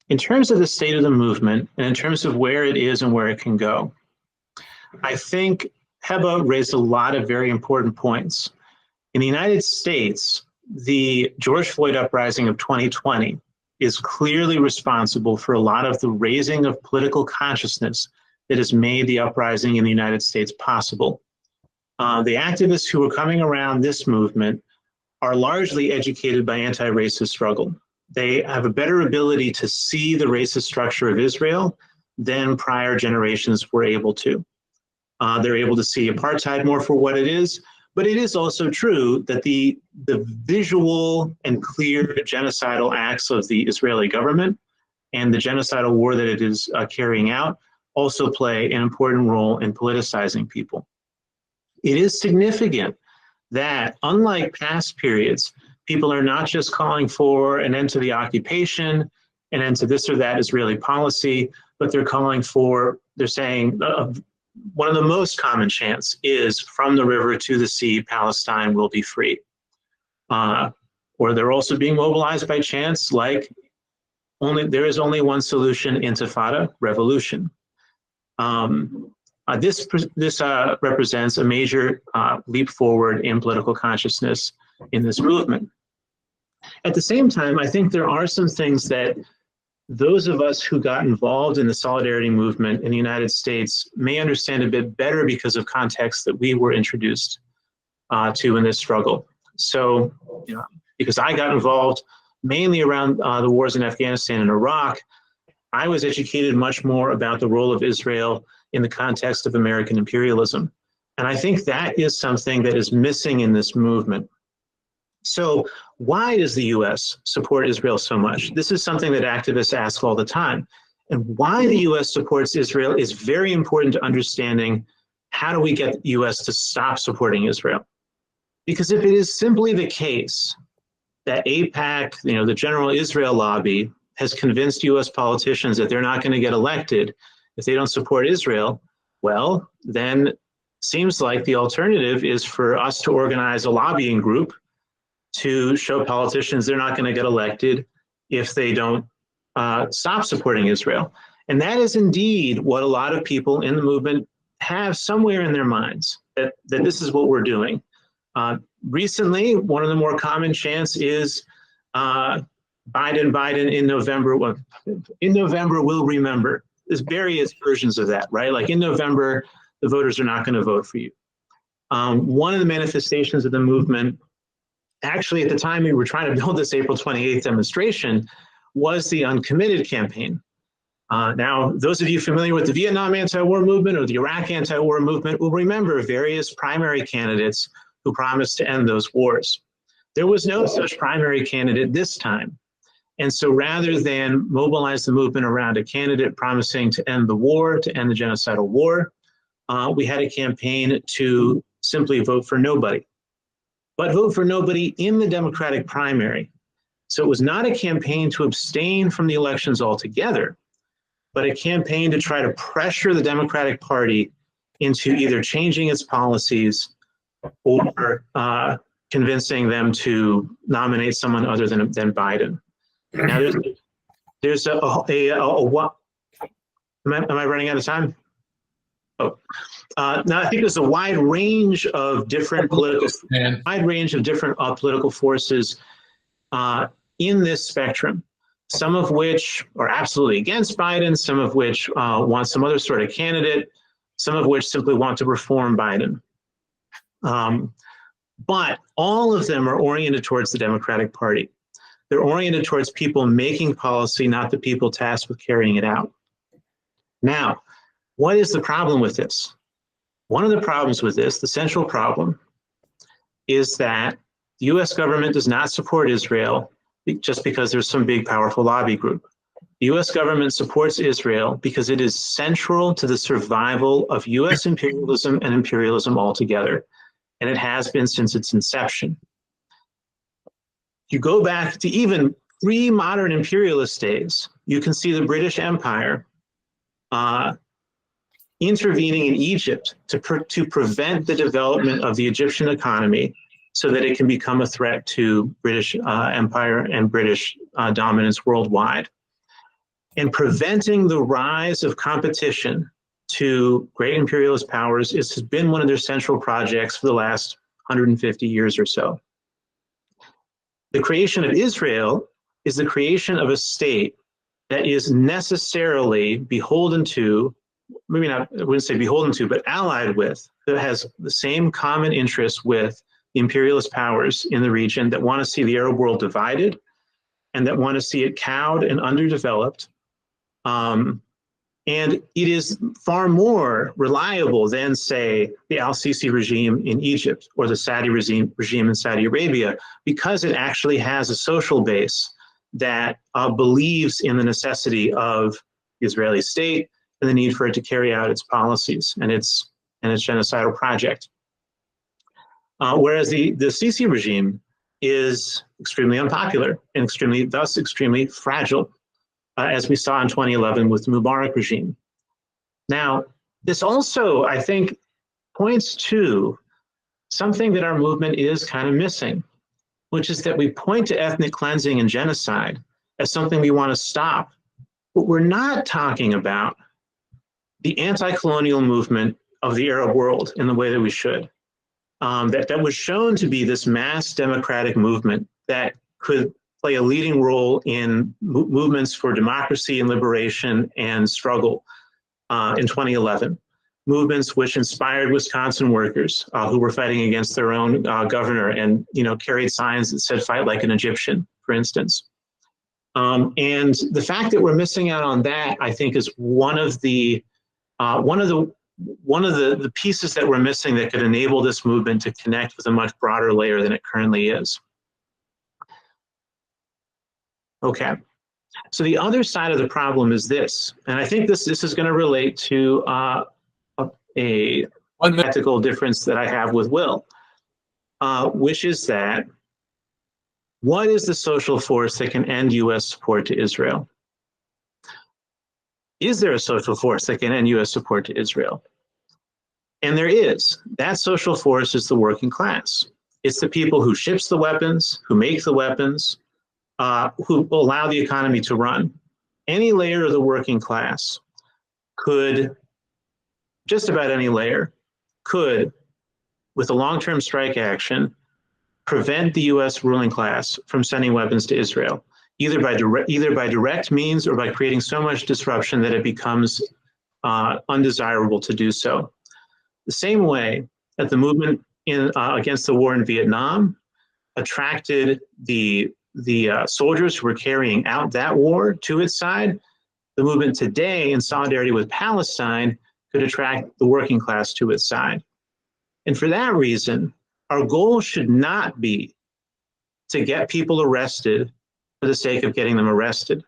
in terms of the state of the movement and in terms of where it is and where it can go, I think Hebh raised a lot of very important points. In the United States, the George Floyd uprising of 2020 is clearly responsible for a lot of the raising of political consciousness that has made the uprising in the United States possible. The activists who are coming around this movement are largely educated by anti-racist struggle. They have a better ability to see the racist structure of Israel than prior generations were able to. They're able to see apartheid more for what it is, but it is also true that the visual and clear genocidal acts of the Israeli government and the genocidal war that it is carrying out also play an important role in politicizing people. It is significant that, unlike past periods, people are not just calling for an end to the occupation, an end to this or that Israeli policy, but they're calling for, they're saying, one of the most common chants is from the river to the sea, Palestine will be free. Or they're also being mobilized by chants like, there is only one solution, intifada, revolution. This represents a major leap forward in political consciousness in this movement. At the same time, I think there are some things that those of us who got involved in the solidarity movement in the United States may understand a bit better because of context that we were introduced to in this struggle. So, because I got involved mainly around the wars in Afghanistan and Iraq, I was educated much more about the role of Israel in the context of American imperialism. And I think that is something that is missing in this movement. So why does the US support Israel so much? This is something that activists ask all the time. And why the US supports Israel is very important to understanding how do we get the US to stop supporting Israel? Because if it is simply the case that AIPAC, the General Israel Lobby, has convinced US politicians that they're not going to get elected if they don't support Israel, well, then seems like the alternative is for us to organize a lobbying group to show politicians they're not going to get elected if they don't stop supporting Israel. And that is indeed what a lot of people in the movement have somewhere in their minds, that this is what we're doing. Recently, one of the more common chants is Biden in November. Well, in November, we'll remember. There's various versions of that, right? Like in November, the voters are not going to vote for you. One of the manifestations of the movement, actually at the time we were trying to build this April 28th demonstration, was the Uncommitted campaign. Now, those of you familiar with the Vietnam anti-war movement or the Iraq anti-war movement will remember various primary candidates who promised to end those wars. There was no such primary candidate this time. And so rather than mobilize the movement around a candidate promising to end the war, to end the genocidal war, we had a campaign to simply vote for nobody, but vote for nobody in the Democratic primary. So it was not a campaign to abstain from the elections altogether, but a campaign to try to pressure the Democratic Party into either changing its policies or convincing them to nominate someone other than Biden. Now, there's am I running out of time? Oh, now I think there's a wide range of different political forces in this spectrum. Some of which are absolutely against Biden, some of which want some other sort of candidate, some of which simply want to reform Biden. But all of them are oriented towards the Democratic Party. They're oriented towards people making policy, not the people tasked with carrying it out. Now, what is the problem with this? One of the problems with this, the central problem, is that the US government does not support Israel just because there's some big, powerful lobby group. The US government supports Israel because it is central to the survival of US imperialism and imperialism altogether. And it has been since its inception. You go back to even pre-modern imperialist days, you can see the British Empire intervening in Egypt to prevent the development of the Egyptian economy so that it can become a threat to British Empire and British dominance worldwide. And preventing the rise of competition to great imperialist powers has been one of their central projects for the last 150 years or so. The creation of Israel is the creation of a state that is necessarily beholden to, maybe not, I wouldn't say beholden to, but allied with, that has the same common interests with the imperialist powers in the region that want to see the Arab world divided and that want to see it cowed and underdeveloped. And it is far more reliable than, say, the al-Sisi regime in Egypt or the Saudi regime in Saudi Arabia, because it actually has a social base that believes in the necessity of the Israeli state and the need for it to carry out its policies and its genocidal project. Whereas the Sisi regime is extremely unpopular and thus extremely fragile, as we saw in 2011 with the Mubarak regime. Now, this also, I think, points to something that our movement is kind of missing, which is that we point to ethnic cleansing and genocide as something we want to stop. But we're not talking about the anti-colonial movement of the Arab world in the way that we should. That was shown to be this mass democratic movement that could play a leading role in movements for democracy and liberation and struggle in 2011. Movements which inspired Wisconsin workers who were fighting against their own governor and carried signs that said "Fight like an Egyptian," for instance. And the fact that we're missing out on that, I think, is one of the pieces that we're missing that could enable this movement to connect with a much broader layer than it currently is. Okay, so the other side of the problem is this, and I think this is going to relate to a tactical difference that I have with Will, which is that what is the social force that can end U.S. support to Israel? Is there a social force that can end U.S. support to Israel? And there is. That social force is the working class. It's the people who ships the weapons, who make the weapons, who allow the economy to run. Any layer of the working class could, just about any layer, could, with a long-term strike action, prevent the U.S. ruling class from sending weapons to Israel, either by direct means or by creating so much disruption that it becomes undesirable to do so. The same way that the movement against the war in Vietnam attracted the soldiers who were carrying out that war to its side, the movement today in solidarity with Palestine could attract the working class to its side. And for that reason, our goal should not be to get people arrested for the sake of getting them arrested.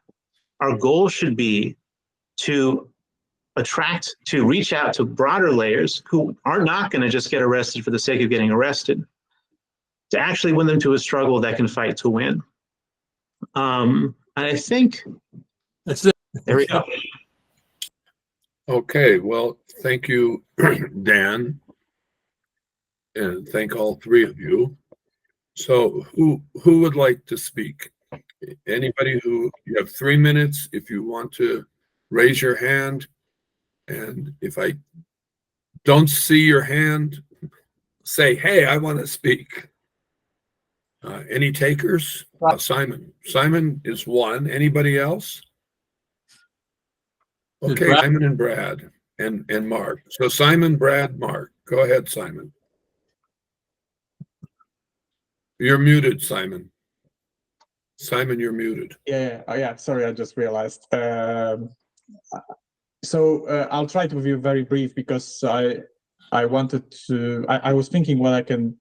Our goal should be to reach out to broader layers who are not going to just get arrested for the sake of getting arrested, to actually win them to a struggle that can fight to win. And I think That's it. there we go. Okay, well, thank you, Dan, and thank all three of you. So who would like to speak? Anybody you have 3 minutes if you want to raise your hand. And if I don't see your hand, say, hey, I want to speak. Any takers? Simon. Simon is one. Anybody else? Okay, Brad. Simon and Brad and Mark. So Simon, Brad, Mark. Go ahead, Simon. You're muted, Simon. Simon, you're muted. Yeah. Oh, yeah. Sorry, I just realized. I'll try to be very brief because I wanted to. I was thinking what I can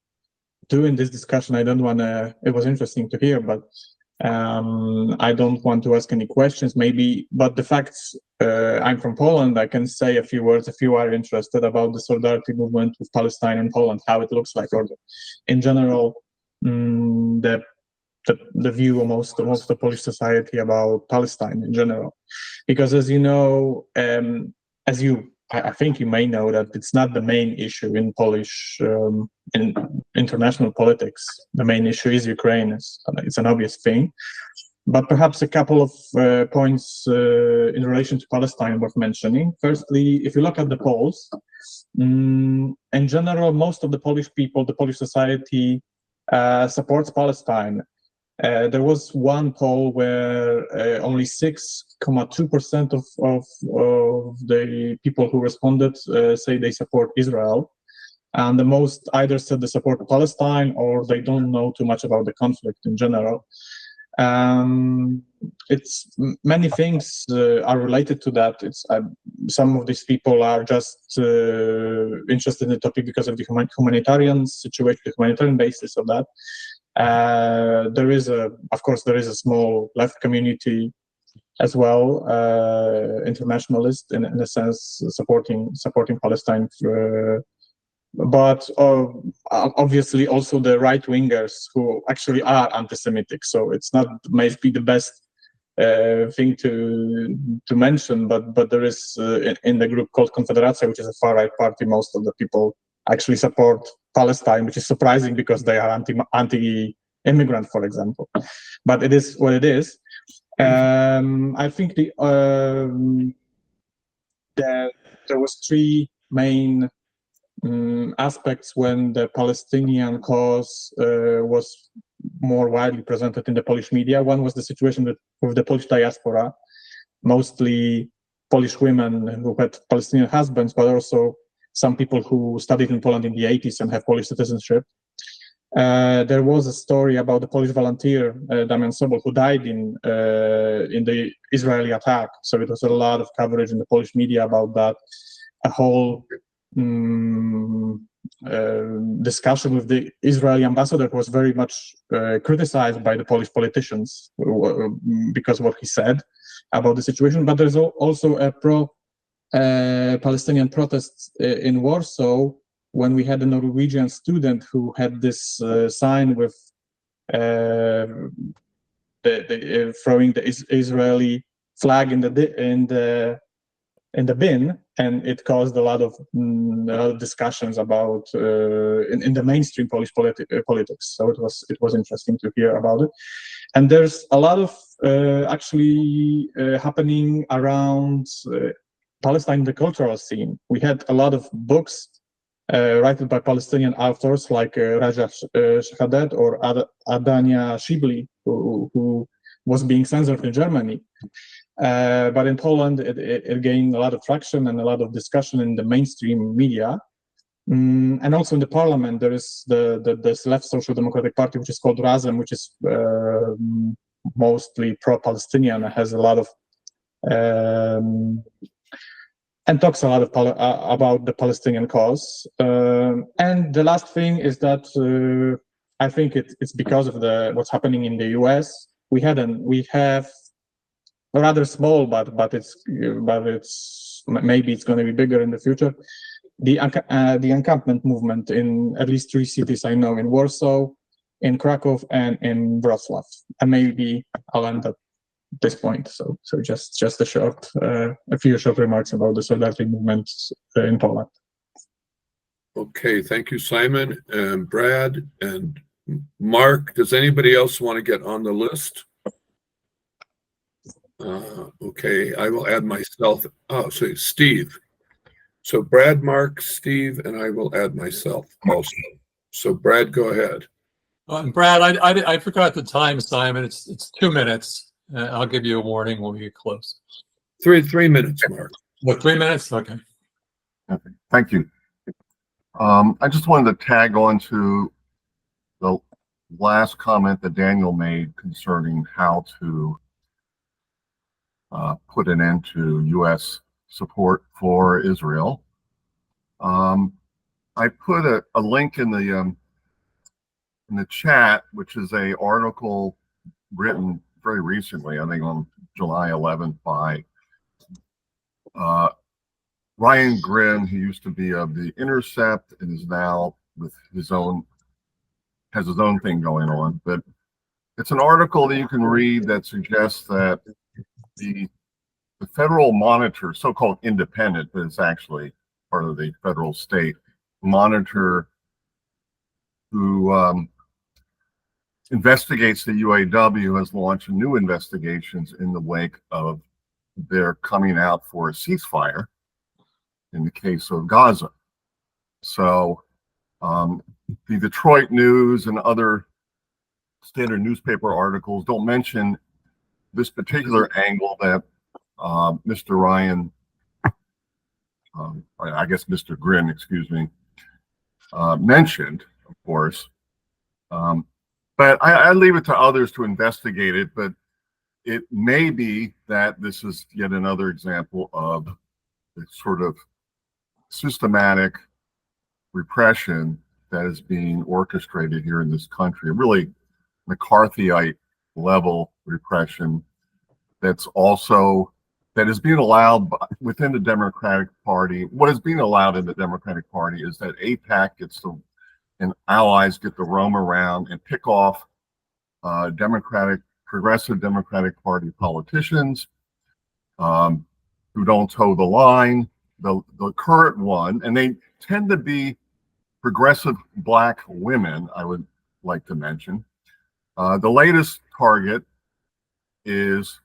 do in this discussion. I don't want to. It was interesting to hear, but I don't want to ask any questions. Maybe, but the facts. I'm from Poland. I can say a few words if you are interested about the solidarity movement with Palestine and Poland, how it looks like, or in general, the view of most of the Polish society about Palestine in general, because as you know, I think you may know that it's not the main issue in Polish in international politics. The main issue is Ukraine. It's an obvious thing, but perhaps a couple of points in relation to Palestine worth mentioning. Firstly, if you look at the polls, in general, most of the Polish people, the Polish society supports Palestine. There was one poll where only 6.2% of the people who responded say they support Israel, and the most either said they support Palestine or they don't know too much about the conflict in general. It's many things are related to that. It's some of these people are just interested in the topic because of the humanitarian situation, the humanitarian basis of that. There is a small left community as well, internationalist in a sense, supporting Palestine. But obviously also the right wingers who actually are anti-Semitic. So it's not maybe the best thing to mention, but there is in the group called Konfederacja, which is a far right party, most of the people actually support Palestine, which is surprising because they are anti-immigrant, for example. But it is what it is. I think there was three main aspects when the Palestinian cause was more widely presented in the Polish media. One was the situation with the Polish diaspora, mostly Polish women who had Palestinian husbands, but also some people who studied in Poland in the 80s and have Polish citizenship. There was a story about the Polish volunteer, Damian Sobol, who died in the Israeli attack. So it was a lot of coverage in the Polish media about that. A whole discussion with the Israeli ambassador was very much criticized by the Polish politicians because of what he said about the situation. But there's also a pro-Palestinian protests in Warsaw when we had a Norwegian student who had this sign with throwing the Israeli flag in the bin, and it caused a lot of discussions about in the mainstream Polish politics. So it was interesting to hear about it. And there's a lot of actually happening around Palestine, the cultural scene. We had a lot of books written by Palestinian authors like Raja Shahadet or Adania Shibli, who was being censored in Germany. But in Poland, it gained a lot of traction and a lot of discussion in the mainstream media. And also in the parliament, there is this left social democratic party, which is called Razem, which is mostly pro-Palestinian, and has a lot of and talks a lot of about the Palestinian cause. And the last thing is that I think it's because of what's happening in the US. We have a rather small, but it's maybe it's going to be bigger in the future. The encampment movement in at least 3 cities I know, in Warsaw, in Krakow, and in Wrocław. And maybe I'll end at this point. So just a few short remarks about the solidarity movement in Poland. Okay, thank you, Simon and Brad and Mark. Does anybody else want to get on the list? Okay, I will add myself. Oh, so Steve. So Brad, Mark, Steve, and I will add myself also. So Brad, go ahead. Brad, I forgot the time, Simon. It's 2 minutes. I'll give you a warning when we get close. 3 minutes, Mark. What, 3 minutes? Okay. Okay, thank you. I just wanted to tag on to the last comment that Daniel made concerning how to put an end to U.S. support for Israel. I put a link in the chat, which is an article written very recently, I think on July 11th, by Ryan Grin, who used to be of The Intercept and is now with has his own thing going on. But it's an article that you can read that suggests that the federal monitor, so-called independent, but it's actually part of the federal state monitor, who investigates the UAW, has launched new investigations in the wake of their coming out for a ceasefire in the case of Gaza. So the Detroit News and other standard newspaper articles don't mention this particular angle that Mr. Ryan, I guess Mr. Grin, excuse me, mentioned, of course. But I leave it to others to investigate it, but it may be that this is yet another example of the sort of systematic repression that is being orchestrated here in this country, really McCarthyite level repression that is being allowed within the Democratic Party. What is being allowed in the Democratic Party is that AIPAC gets to, and allies get to roam around and pick off progressive Democratic Party politicians who don't toe the line. The current one, and they tend to be progressive Black women, I would like to mention. The latest target is,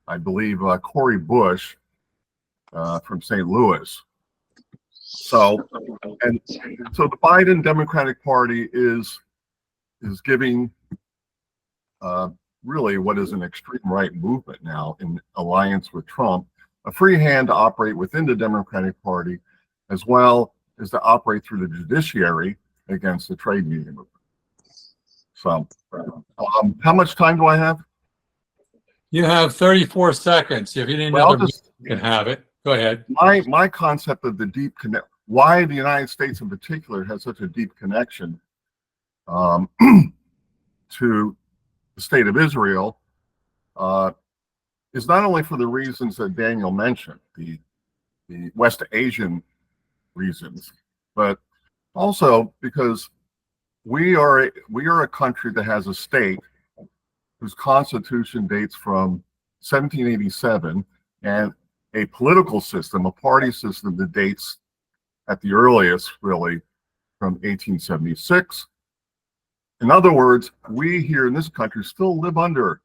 I believe, Cori Bush from St. Louis. So the Biden Democratic Party is giving really what is an extreme right movement now in alliance with Trump a free hand to operate within the Democratic Party, as well as to operate through the judiciary against the trade union movement. So, how much time do I have? You have 34 seconds. If you need another minute, you can have it. Go ahead. My concept of the deep connect, why the United States in particular has such a deep connection to the state of Israel, is not only for the reasons that Daniel mentioned, the West Asian reasons, but also because we are a country that has a state whose constitution dates from 1787 and a political system, a party system that dates at the earliest really from 1876. In other words, we here in this country still live under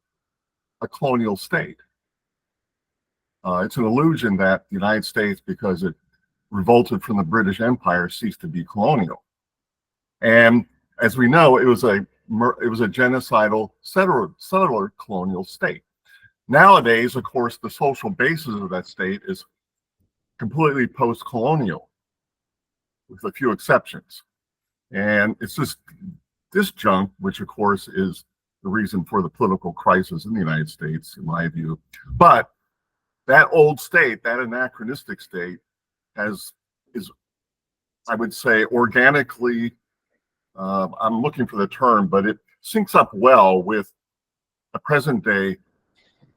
a colonial state. It's an illusion that the United States, because it revolted from the British Empire, ceased to be colonial. And as we know, it was a genocidal settler colonial state. Nowadays, of course, the social basis of that state is completely post-colonial. with a few exceptions. And it's just this junk, which of course is the reason for the political crisis in the United States, in my view. But that old state, that anachronistic state, is, I would say, organically, I'm looking for the term, but it syncs up well with a present day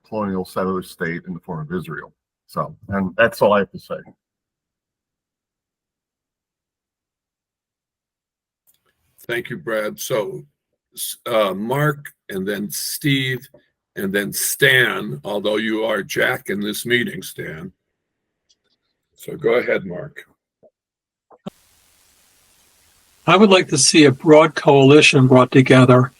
colonial settler state in the form of Israel. So, and that's all I have to say. Thank you, Brad. So Mark, and then Steve, and then Stan, although you are Jack in this meeting, Stan. So go ahead, Mark. I would like to see a broad coalition brought together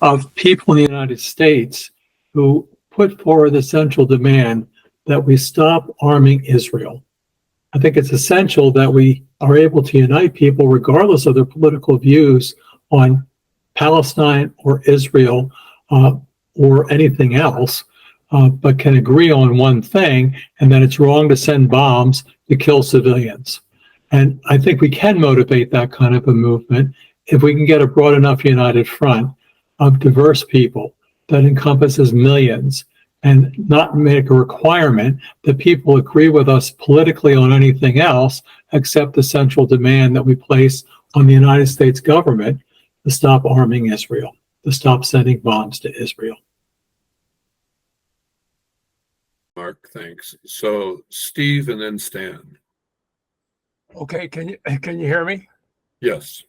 of people in the United States who put forward the central demand that we stop arming Israel. I think it's essential that we are able to unite people regardless of their political views on Palestine or Israel or anything else, but can agree on one thing, and that it's wrong to send bombs to kill civilians. And I think we can motivate that kind of a movement if we can get a broad enough united front of diverse people that encompasses millions, and not make a requirement that people agree with us politically on anything else except the central demand that we place on the United States government to stop arming Israel, to stop sending bombs to Israel. Mark, thanks. So Steve and then Stan. Okay, can you hear me? Yes.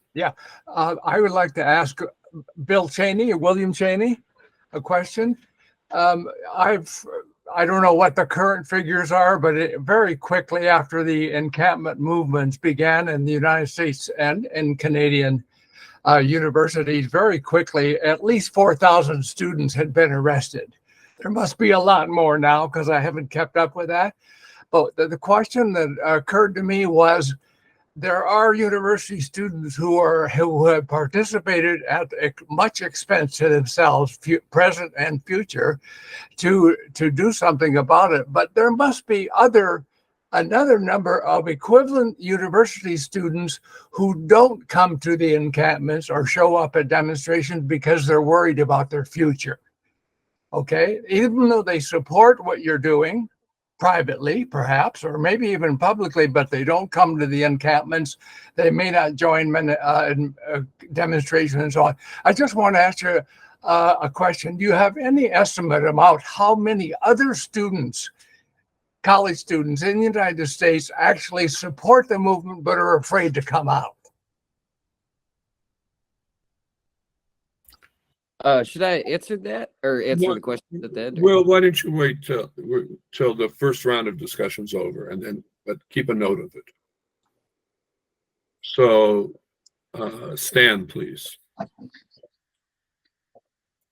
I would like to ask Bill Chaney or William Chaney a question. I don't know what the current figures are, but very quickly after the encampment movements began in the United States and in Canadian universities, very quickly, at least 4,000 students had been arrested. There must be a lot more now because I haven't kept up with that. But the question that occurred to me was, there are university students who have participated at much expense to themselves, present and future, to do something about it. But there must be another number of equivalent university students who don't come to the encampments or show up at demonstrations because they're worried about their future. Okay, even though they support what you're doing, privately, perhaps, or maybe even publicly, but they don't come to the encampments. They may not join in demonstrations and so on. I just want to ask you a question. Do you have any estimate about how many other students, college students in the United States, actually support the movement but are afraid to come out? Should I answer that or answer the question at the end? Well, why don't you wait till the first round of discussion's over, and then, but keep a note of it. So, Stan, please.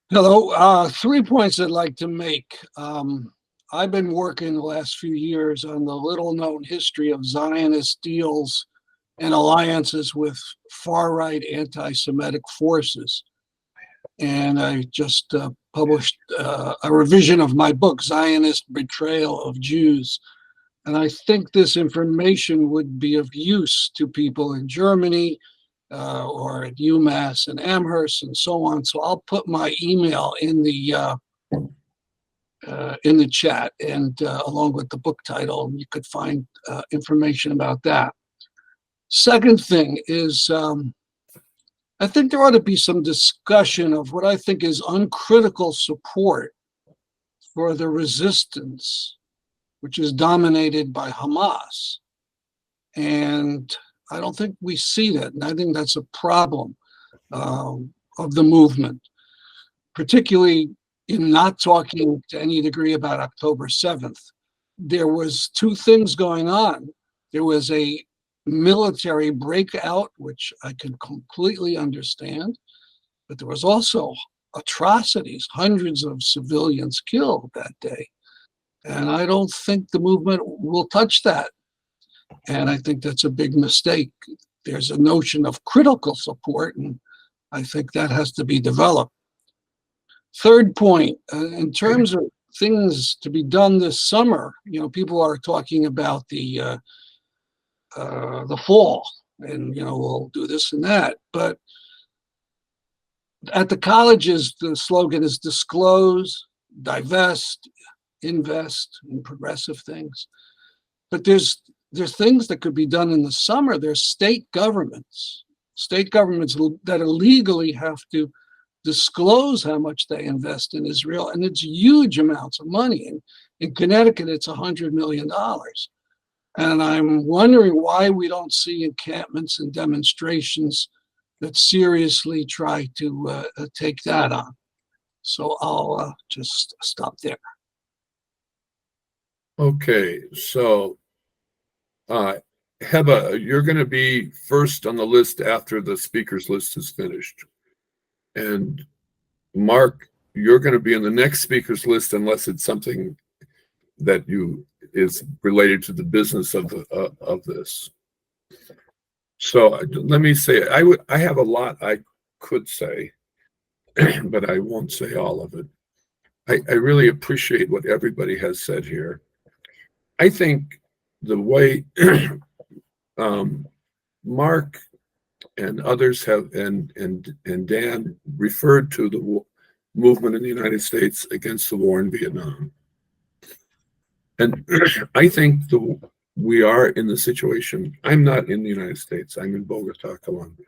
Hello. 3 points I'd like to make. I've been working the last few years on the little-known history of Zionist deals and alliances with far-right anti-Semitic forces. And I just published a revision of my book, Zionist Betrayal of Jews. And I think this information would be of use to people in Germany or at UMass and Amherst and so on. So I'll put my email in the chat, and along with the book title, you could find information about that. Second thing is, I think there ought to be some discussion of what I think is uncritical support for the resistance, which is dominated by Hamas. And I don't think we see that. And I think that's a problem of the movement, particularly in not talking to any degree about October 7th. There was two things going on. There was a military breakout, which I can completely understand, but there was also atrocities, hundreds of civilians killed that day. And I don't think the movement will touch that. And I think that's a big mistake. There's a notion of critical support, and I think that has to be developed. Third point, in terms of things to be done this summer, people are talking about the fall, and we'll do this and that. But at the colleges, the slogan is disclose, divest, invest in progressive things. But there's things that could be done in the summer. There's state governments that illegally have to disclose how much they invest in Israel, and it's huge amounts of money. In Connecticut, it's $100 million. And I'm wondering why we don't see encampments and demonstrations that seriously try to take that on. So I'll just stop there. Okay, so Hebh, you're going to be first on the list after the speakers list is finished. And Mark, you're going to be in the next speakers list unless it's something that is related to the business of this. So let me say, I have a lot I could say, but I won't say all of it. I really appreciate what everybody has said here. I think the way Mark and others have, and Dan referred to the movement in the United States against the war in Vietnam. And I think we are in the situation. I'm not in the United States. I'm in Bogota, Colombia.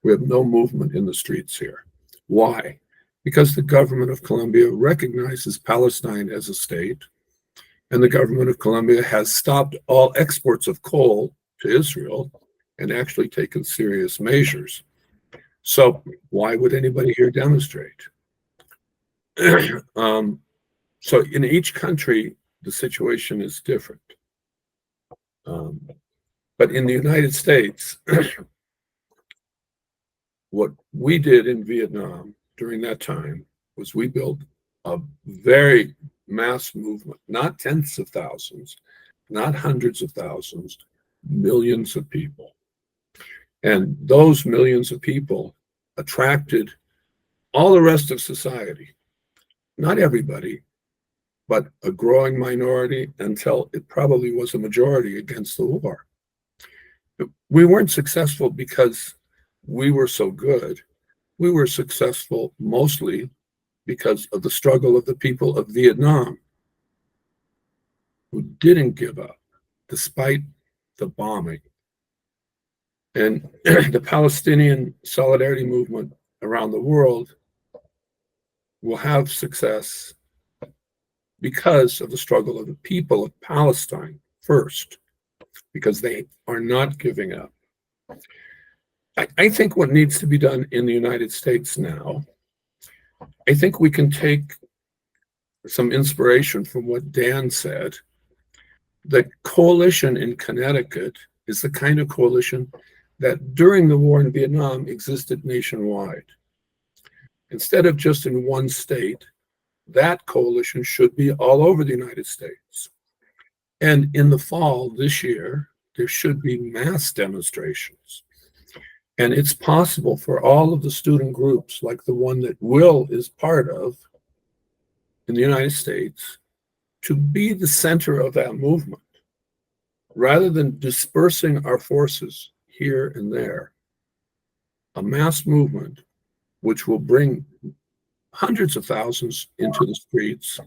We have no movement in the streets here. Why? Because the government of Colombia recognizes Palestine as a state, and the government of Colombia has stopped all exports of coal to Israel and actually taken serious measures. So why would anybody here demonstrate? So in each country, the situation is different. But in the United States, what we did in Vietnam during that time was we built a very mass movement, not tens of thousands, not hundreds of thousands, millions of people. And those millions of people attracted all the rest of society, not everybody, but a growing minority until it probably was a majority against the war. We weren't successful because we were so good. We were successful mostly because of the struggle of the people of Vietnam, who didn't give up despite the bombing. And the Palestinian solidarity movement around the world will have success because of the struggle of the people of Palestine first, because they are not giving up. I think what needs to be done in the United States now, I think we can take some inspiration from what Dan said. The coalition in Connecticut is the kind of coalition that during the war in Vietnam existed nationwide. Instead of just in one state, that coalition should be all over the United States. And in the fall this year, there should be mass demonstrations. And it's possible for all of the student groups, like the one that Will is part of in the United States, to be the center of that movement, rather than dispersing our forces here and there. A mass movement which will bring hundreds of thousands into the streets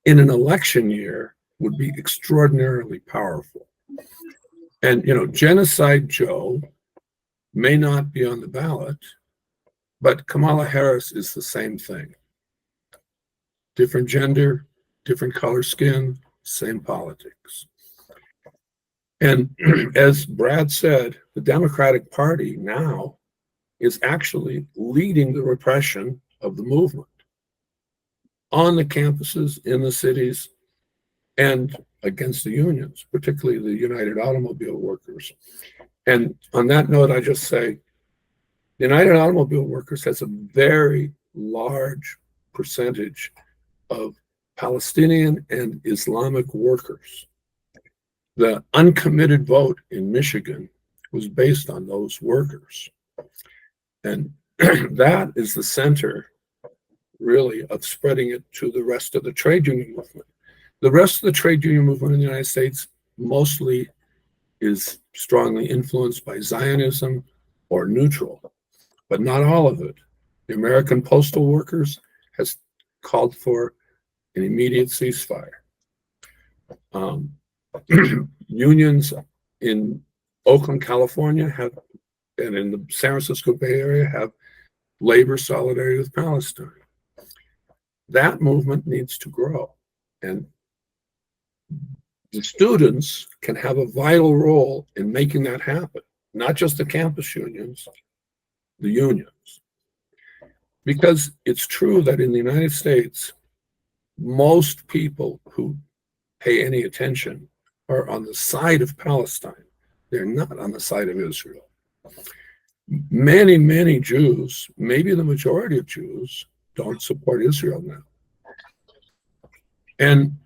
in an election year would be extraordinarily powerful. And, Genocide Joe may not be on the ballot, but Kamala Harris is the same thing. Different gender, different color skin, same politics. And as Brad said, the Democratic Party now is actually leading the repression of the movement on the campuses, in the cities, and against the unions, particularly the United Automobile Workers. And on that note, I just say, the United Automobile Workers has a very large percentage of Palestinian and Islamic workers. The uncommitted vote in Michigan was based on those workers. And that is the center, really, of spreading it to the rest of the trade union movement. The rest of the trade union movement in the United States mostly is strongly influenced by Zionism or neutral, but not all of it. The American Postal Workers has called for an immediate ceasefire. Unions in Oakland, California have, and in the San Francisco Bay Area have labor solidarity with Palestine. That movement needs to grow. And the students can have a vital role in making that happen, not just the campus unions, the unions. Because it's true that in the United States, most people who pay any attention are on the side of Palestine. They're not on the side of Israel. Many, many Jews, maybe the majority of Jews, don't support Israel now. And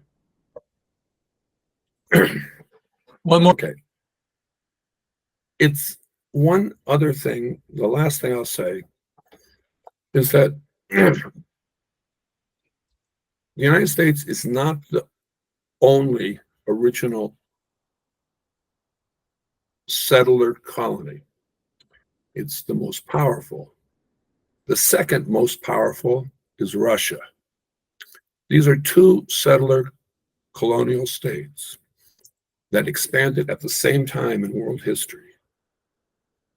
One more. okay. It's one other thing, the last thing I'll say is that the United States is not the only original settler colony. It's the most powerful. The second most powerful is Russia. These are two settler colonial states that expanded at the same time in world history.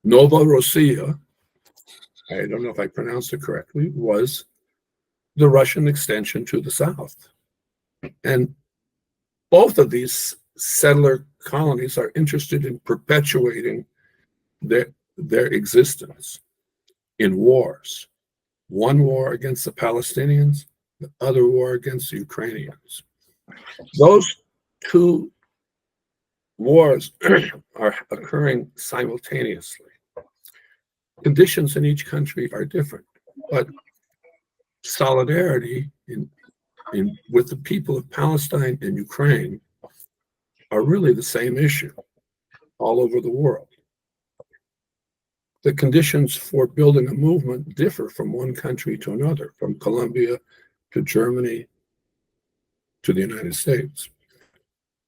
Novorossiya, I don't know if I pronounced it correctly, was the Russian extension to the south. And both of these settler colonies are interested in perpetuating their existence in wars. One war against the Palestinians, the other war against the Ukrainians. Those two wars are occurring simultaneously. Conditions in each country are different, but solidarity with the people of Palestine and Ukraine are really the same issue all over the world. The conditions for building a movement differ from one country to another, from Colombia to Germany to the United States.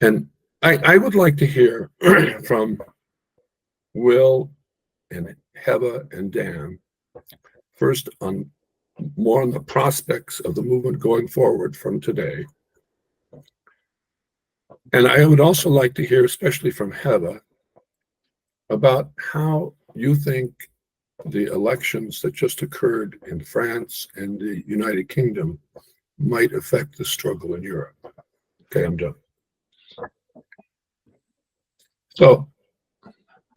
And I would like to hear from Will and Hebh and Dan first on more on the prospects of the movement going forward from today. And I would also like to hear, especially from Hebh, about how you think the elections that just occurred in France and the United Kingdom might affect the struggle in Europe. Okay, I'm done. So,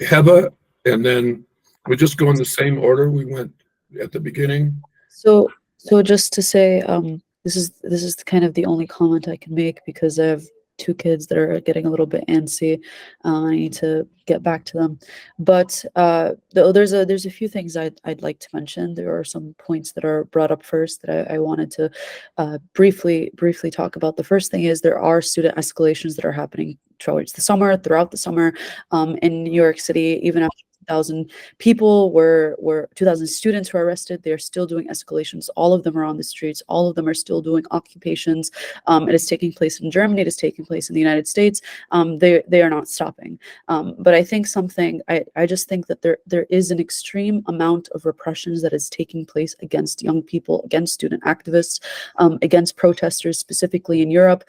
Hebh, and then we just go in the same order we went at the beginning. So just to say, this is kind of the only comment I can make because I have two kids that are getting a little bit antsy. I need to get back to them. But there's a few things I'd like to mention. There are some points that are brought up first that I wanted to briefly talk about. The first thing is there are student escalations that are happening throughout the summer in New York City, even after 2,000 people 2,000 students were arrested. They're still doing escalations. All of them are on the streets. All of them are still doing occupations. It is taking place in Germany. It is taking place in the United States. They are not stopping. But I think I just think that there is an extreme amount of repressions that is taking place against young people, against student activists, against protesters, specifically in Europe.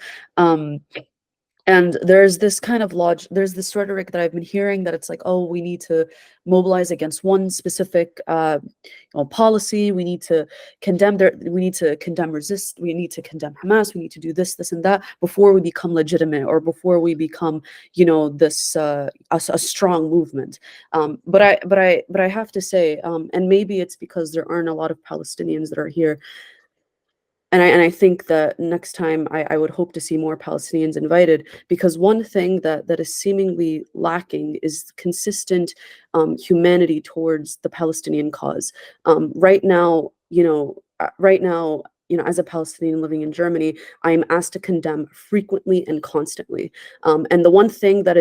And there's this kind of there's this rhetoric that I've been hearing that it's like, oh, we need to mobilize against one specific policy. We need to condemn we need to condemn Hamas. We need to do this, and that before we become legitimate or before we become, this a strong movement. But I have to say, and maybe it's because there aren't a lot of Palestinians that are here. And I think that next time I would hope to see more Palestinians invited, because one thing that is seemingly lacking is consistent humanity towards the Palestinian cause. Right now, as a Palestinian living in Germany, I am asked to condemn frequently and constantly. And the one thing that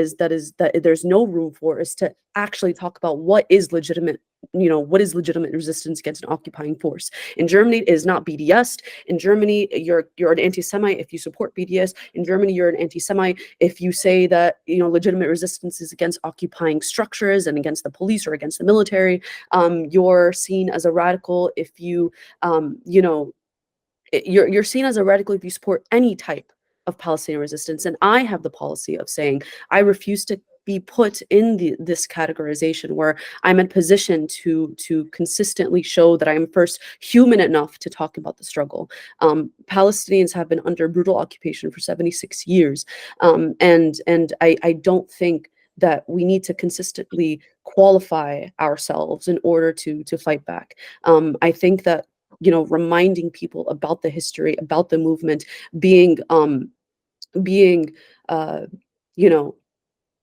there's no room for is to actually talk about what is legitimate resistance against an occupying force. In Germany, it is not BDS. In Germany, you're an anti-Semite if you support BDS. In Germany, you're an anti-Semite if you say that legitimate resistance is against occupying structures and against the police or against the military. You're seen as a radical if you're seen as a radical if you support any type of Palestinian resistance. And I have the policy of saying I refuse to be put in this categorization where I'm in position to consistently show that I'm first human enough to talk about the struggle. Palestinians have been under brutal occupation for 76 years. And I don't think that we need to consistently qualify ourselves in order to fight back. I think that reminding people about the history, about the movement, being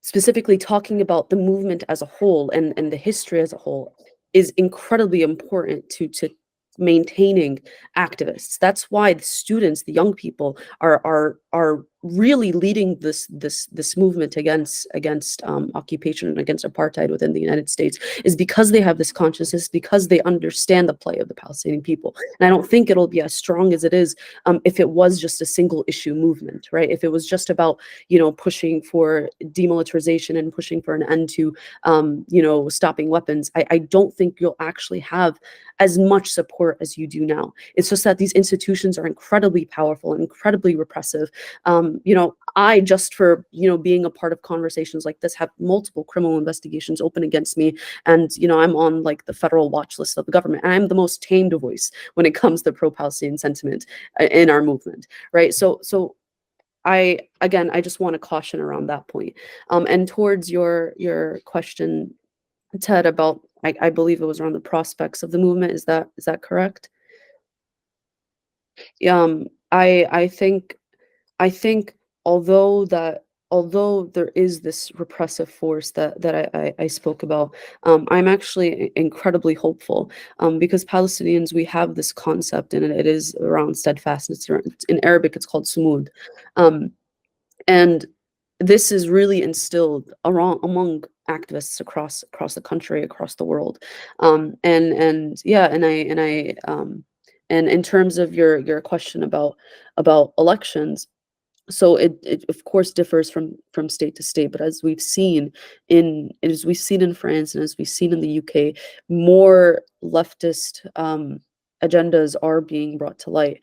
specifically talking about the movement as a whole and the history as a whole is incredibly important to maintaining activists. That's why the students, the young people, are really leading this movement against occupation and against apartheid within the United States, is because they have this consciousness, because they understand the plight of the Palestinian people. And I don't think it'll be as strong as it is if it was just a single issue movement, right? If it was just about pushing for demilitarization and pushing for an end to stopping weapons, I don't think you'll actually have as much support as you do now. It's just that these institutions are incredibly powerful and incredibly repressive. I just for being a part of conversations like this have multiple criminal investigations open against me, and I'm on like the federal watch list of the government, and I'm the most tamed voice when it comes to pro-Palestinian sentiment in our movement, right? So I just want to caution around that point. And towards your question, Ted, about I believe it was around the prospects of the movement. Is that correct? I think although there is this repressive force that I spoke about, I'm actually incredibly hopeful, because Palestinians, we have this concept, and it is around steadfastness. In Arabic, it's called sumud, and this is really instilled among activists across the country, across the world, and in terms of your question about elections, so it of course differs from state to state, but as we've seen in France and as we've seen in the UK, more leftist agendas are being brought to light.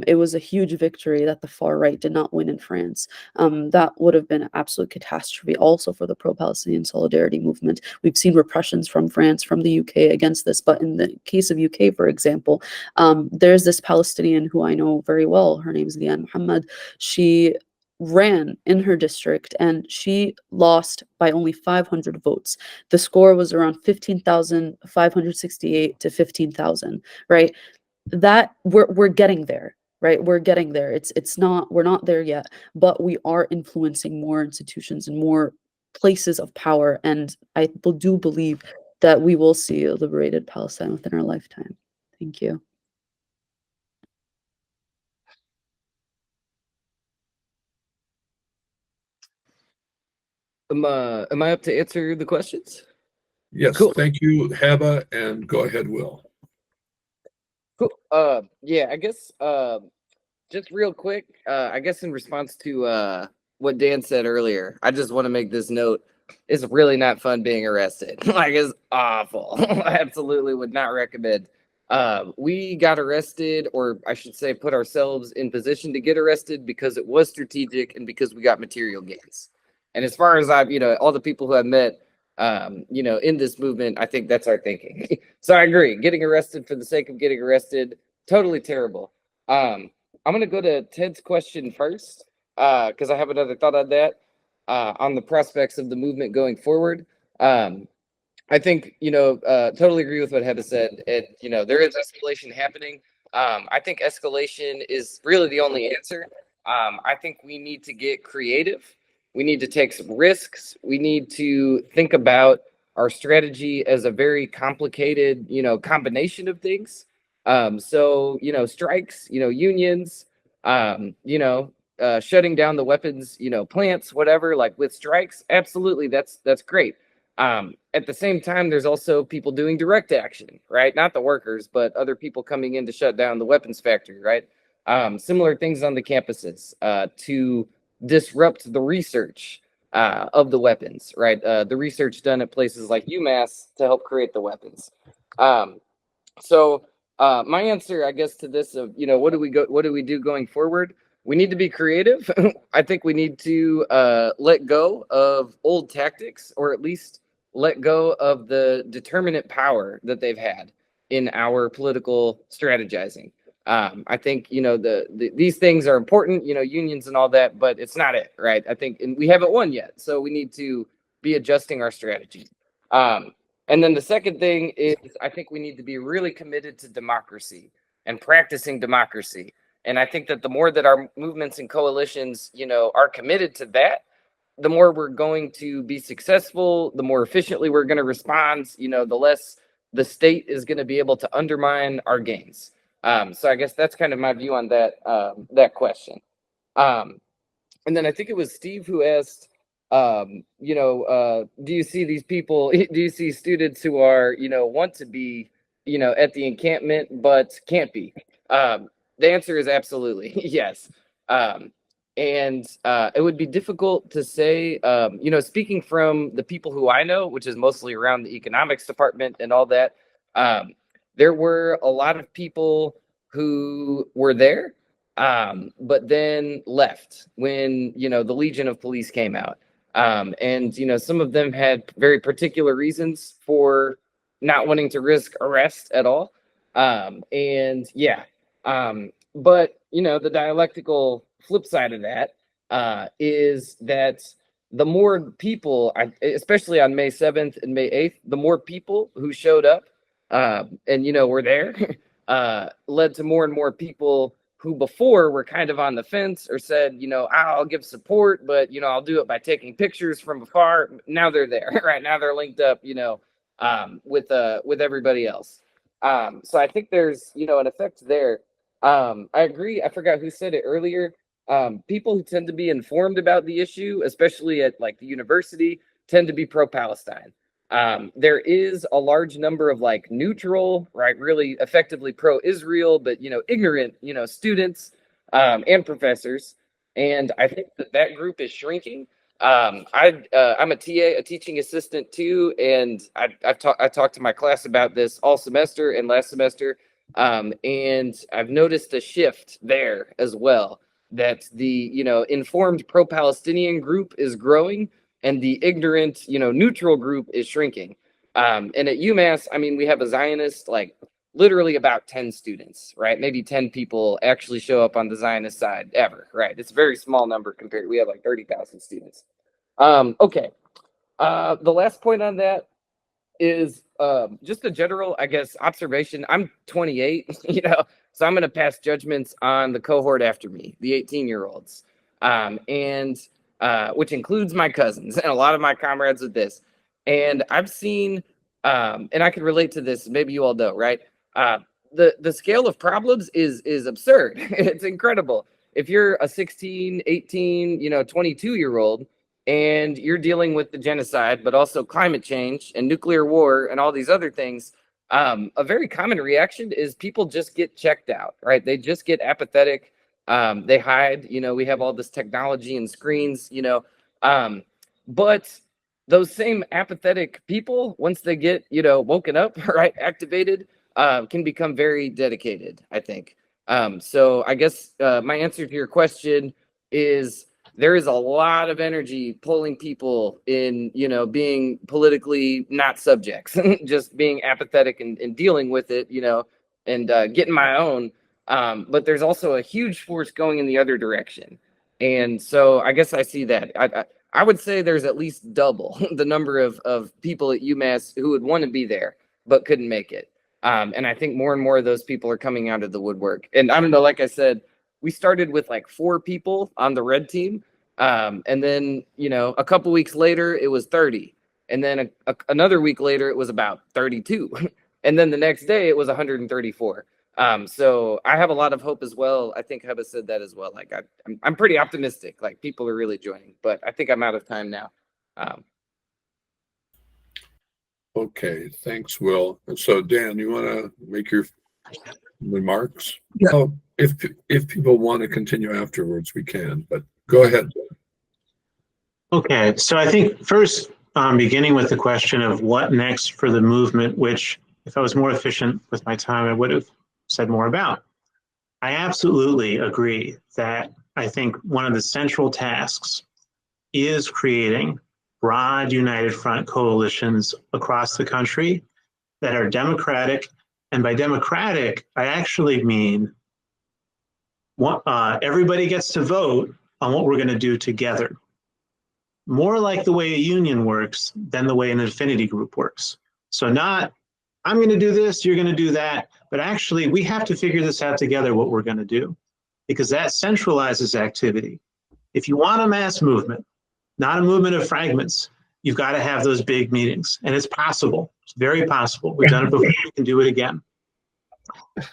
It was a huge victory that the far right did not win in France. That would have been an absolute catastrophe also for the pro-Palestinian solidarity movement. We've seen repressions from France, from the UK against this, but in the case of UK, for example, there's this Palestinian who I know very well. Her name is Liane Mohammed. She ran in her district and she lost by only 500 votes. The score was around 15,568 to 15,000, right? That we're getting there, right? We're getting there. We're not there yet, but we are influencing more institutions and more places of power, and I do believe that we will see a liberated Palestine within our lifetime. Thank you. Am I up to answer the questions? Yes, Cool. thank you, Hebh, and go ahead, Will. Cool. Yeah, I guess just real quick, I guess in response to what Dan said earlier, I just want to make this note. It's really not fun being arrested. Like, it's awful. I absolutely would not recommend. We got arrested, or I should say put ourselves in position to get arrested because it was strategic and because we got material gains. And as far as I've, all the people who I've met, in this movement, I think that's our thinking. So I agree. Getting arrested for the sake of getting arrested, totally terrible. I'm going to go to Ted's question first, because I have another thought on that, on the prospects of the movement going forward. I think, totally agree with what Hebh said. And, there is escalation happening. I think escalation is really the only answer. I think we need to get creative. We need to take some risks. We need to think about our strategy as a very complicated, combination of things. So, strikes, unions, shutting down the weapons, plants, whatever, like with strikes, absolutely, that's great. At the same time, there's also people doing direct action, right? Not the workers, but other people coming in to shut down the weapons factory, right? Similar things on the campuses to disrupt the research of the weapons, right? The research done at places like UMass to help create the weapons. So my answer, I guess, to this of, what do we do going forward? We need to be creative. I think we need to let go of old tactics, or at least let go of the determinant power that they've had in our political strategizing. I think, these things are important, unions and all that, but it's not it, right? I think, and we haven't won yet, so we need to be adjusting our strategy. And then the second thing is, I think we need to be really committed to democracy and practicing democracy. And I think that the more that our movements and coalitions, are committed to that, the more we're going to be successful, the more efficiently we're going to respond, the less the state is going to be able to undermine our gains. So I guess that's kind of my view on that question. And then I think it was Steve who asked, do you see these people, do you see students who are, want to be, at the encampment, but can't be? The answer is absolutely yes. And it would be difficult to say, speaking from the people who I know, which is mostly around the economics department and all that, there were a lot of people who were there, but then left when, the Legion of Police came out. And, some of them had very particular reasons for not wanting to risk arrest at all. And yeah, but, the dialectical flip side of that is that the more people, especially on May 7th and May 8th, the more people who showed up and, were there led to more and more people who before were kind of on the fence or said, I'll give support, but, I'll do it by taking pictures from afar. Now they're there, right? Now they're linked up, with everybody else. So I think there's, an effect there. I agree. I forgot who said it earlier. People who tend to be informed about the issue, especially at like the university, tend to be pro-Palestine. There is a large number of like neutral, right, really effectively pro-Israel, but ignorant, students and professors, and I think that group is shrinking. I'm a TA, a teaching assistant too, and I talked to my class about this all semester and last semester, and I've noticed a shift there as well. That the informed pro-Palestinian group is growing, and the ignorant, neutral group is shrinking. And at UMass, I mean, we have a Zionist, like literally about 10 students, right? Maybe 10 people actually show up on the Zionist side ever, right? It's a very small number compared. We have like 30,000 students. Okay. The last point on that is just a general, I guess, observation. I'm 28, so I'm going to pass judgments on the cohort after me, the 18-year-olds, and which includes my cousins and a lot of my comrades with this. And I've seen, and I can relate to this, maybe you all know, right? The scale of problems is absurd. It's incredible. If you're a 16, 18, 22-year-old, and you're dealing with the genocide, but also climate change and nuclear war and all these other things, a very common reaction is people just get checked out, right? They just get apathetic. They hide, we have all this technology and screens, but those same apathetic people, once they get, woken up, right, activated, can become very dedicated, I think. So I guess my answer to your question is there is a lot of energy pulling people in, being politically not subjects, just being apathetic and dealing with it, and getting my own. But there's also a huge force going in the other direction. And so I guess I see that. I would say there's at least double the number of people at UMass who would want to be there, but couldn't make it. And I think more and more of those people are coming out of the woodwork. And I don't know, like I said, we started with like 4 people on the red team. And then, a couple weeks later, it was 30. And then another week later, it was about 32. And then the next day, it was 134. So I have a lot of hope as well. I think Hebh said that as well. Like I'm pretty optimistic. Like people are really joining, but I think I'm out of time now. Okay, thanks, Will. And so, Dan, you want to make your remarks? Yeah. Oh, if people want to continue afterwards, we can, but go ahead. Okay, so I think first, beginning with the question of what next for the movement, which if I was more efficient with my time, I would have said more about. I absolutely agree that I think one of the central tasks is creating broad united front coalitions across the country that are democratic. And by democratic, I actually mean everybody gets to vote on what we're going to do together. More like the way a union works than the way an affinity group works. So not, I'm going to do this, you're going to do that, but actually we have to figure this out together what we're going to do, because that centralizes activity. If you want a mass movement, not a movement of fragments, you've got to have those big meetings. And it's possible. It's very possible. We've done it before. We can do it again.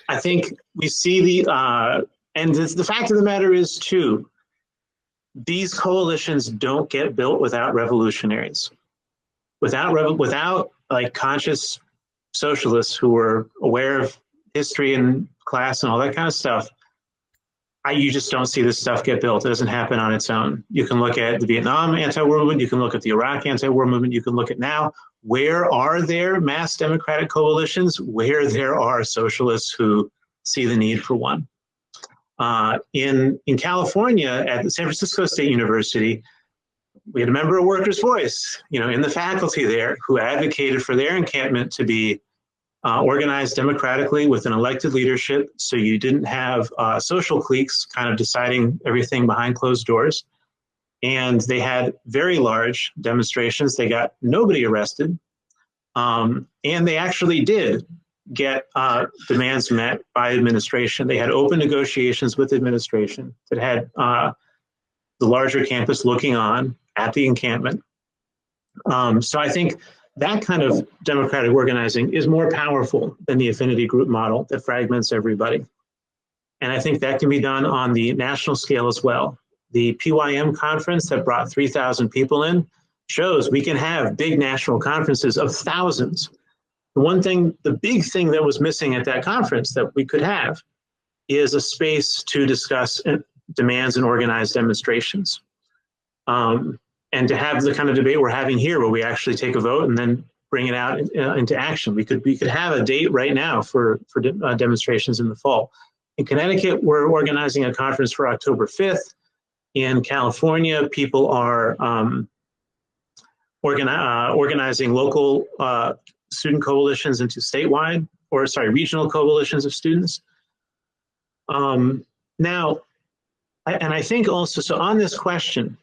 I think we see and the fact of the matter is too, these coalitions don't get built without revolutionaries, without like conscious socialists who were aware of history and class and all that kind of stuff. You just don't see this stuff get built. It doesn't happen on its own. You can look at the Vietnam anti-war movement. You can look at the Iraq anti-war movement. You can look at now. Where are there mass democratic coalitions? Where there are socialists who see the need for one. In California, at the San Francisco State University, we had a member of Workers' Voice, in the faculty there, who advocated for their encampment to be organized democratically with an elected leadership, so you didn't have social cliques kind of deciding everything behind closed doors. And they had very large demonstrations. They got nobody arrested. And they actually did get demands met by administration. They had open negotiations with administration that had the larger campus looking on at the encampment. So I think that kind of democratic organizing is more powerful than the affinity group model that fragments everybody. And I think that can be done on the national scale as well. The PYM conference that brought 3,000 people in shows we can have big national conferences of thousands. The big thing that was missing at that conference that we could have is a space to discuss demands and organize demonstrations. And to have the kind of debate we're having here, where we actually take a vote and then bring it out into action. We could have a date right now for demonstrations in the fall. In Connecticut, we're organizing a conference for October 5th. In California, people are organizing local student coalitions into regional coalitions of students. Now, I think also, so on this question,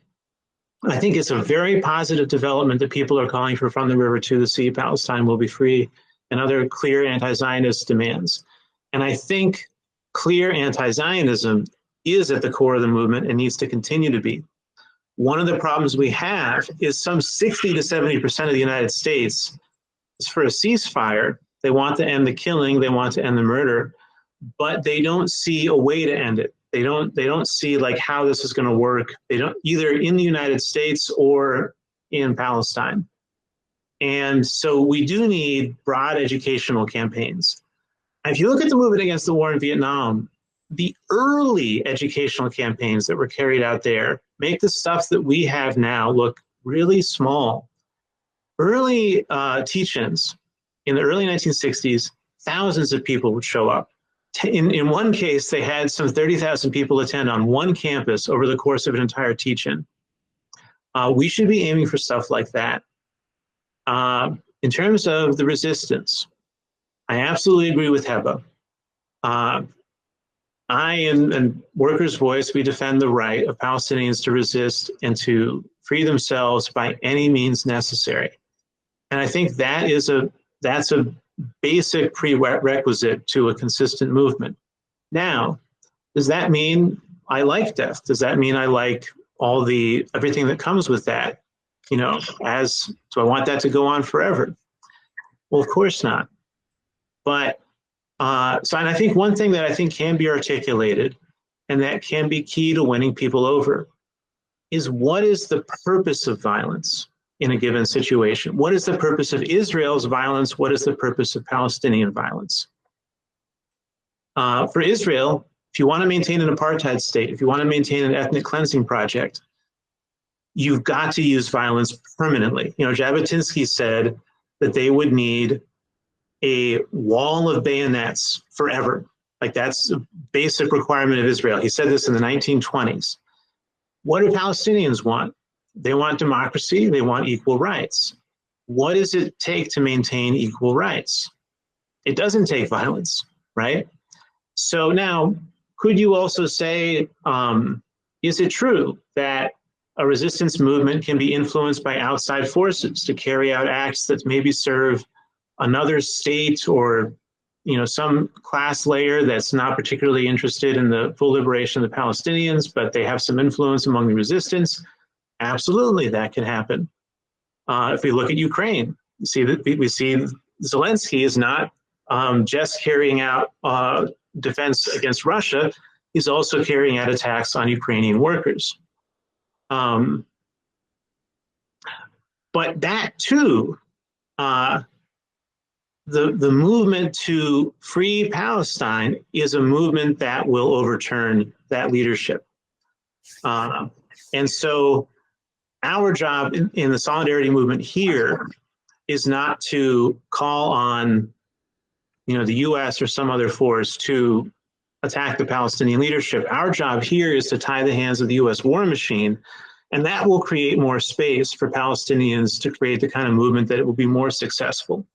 I think it's a very positive development that people are calling for from the river to the sea, Palestine will be free, and other clear anti-Zionist demands. And I think clear anti-Zionism is at the core of the movement and needs to continue to be. One of the problems we have is some 60 to 70% of the United States is for a ceasefire. They want to end the killing, they want to end the murder, but they don't see a way to end it. They don't see like how this is going to work. They don't, either in the United States or in Palestine. And so we do need broad educational campaigns. And if you look at the movement against the war in Vietnam, the early educational campaigns that were carried out there make the stuff that we have now look really small. Early teach-ins in the early 1960s, thousands of people would show up. In one case, they had some 30,000 people attend on one campus over the course of an entire teach-in. We should be aiming for stuff like that. In terms of the resistance, I absolutely agree with Hebh. I and Workers' Voice, we defend the right of Palestinians to resist and to free themselves by any means necessary. And I think that's a basic prerequisite to a consistent movement. Now, does that mean I like death? Does that mean I like everything that comes with that? Do I want that to go on forever? Well, of course not. But And I think one thing that I think can be articulated and that can be key to winning people over is what is the purpose of violence in a given situation? What is the purpose of Israel's violence? What is the purpose of Palestinian violence? For Israel, if you want to maintain an apartheid state, if you want to maintain an ethnic cleansing project, you've got to use violence permanently. You know, Jabotinsky said that they would need a wall of bayonets forever. Like that's a basic requirement of Israel. He said this in the 1920s. What do Palestinians want? They want democracy. They want equal rights. What does it take to maintain equal rights? It doesn't take violence, right? So now, could you also say, is it true that a resistance movement can be influenced by outside forces to carry out acts that maybe serve another state or, you know, some class layer that's not particularly interested in the full liberation of the Palestinians, but they have some influence among the resistance? Absolutely, that can happen. If we look at Ukraine, you see that we see Zelensky is not just carrying out defense against Russia, he's also carrying out attacks on Ukrainian workers. But that too, the movement to free Palestine is a movement that will overturn that leadership. And so our job in the solidarity movement here is not to call on, you know, the US or some other force to attack the Palestinian leadership. Our job here is to tie the hands of the US war machine, and that will create more space for Palestinians to create the kind of movement that it will be more successful.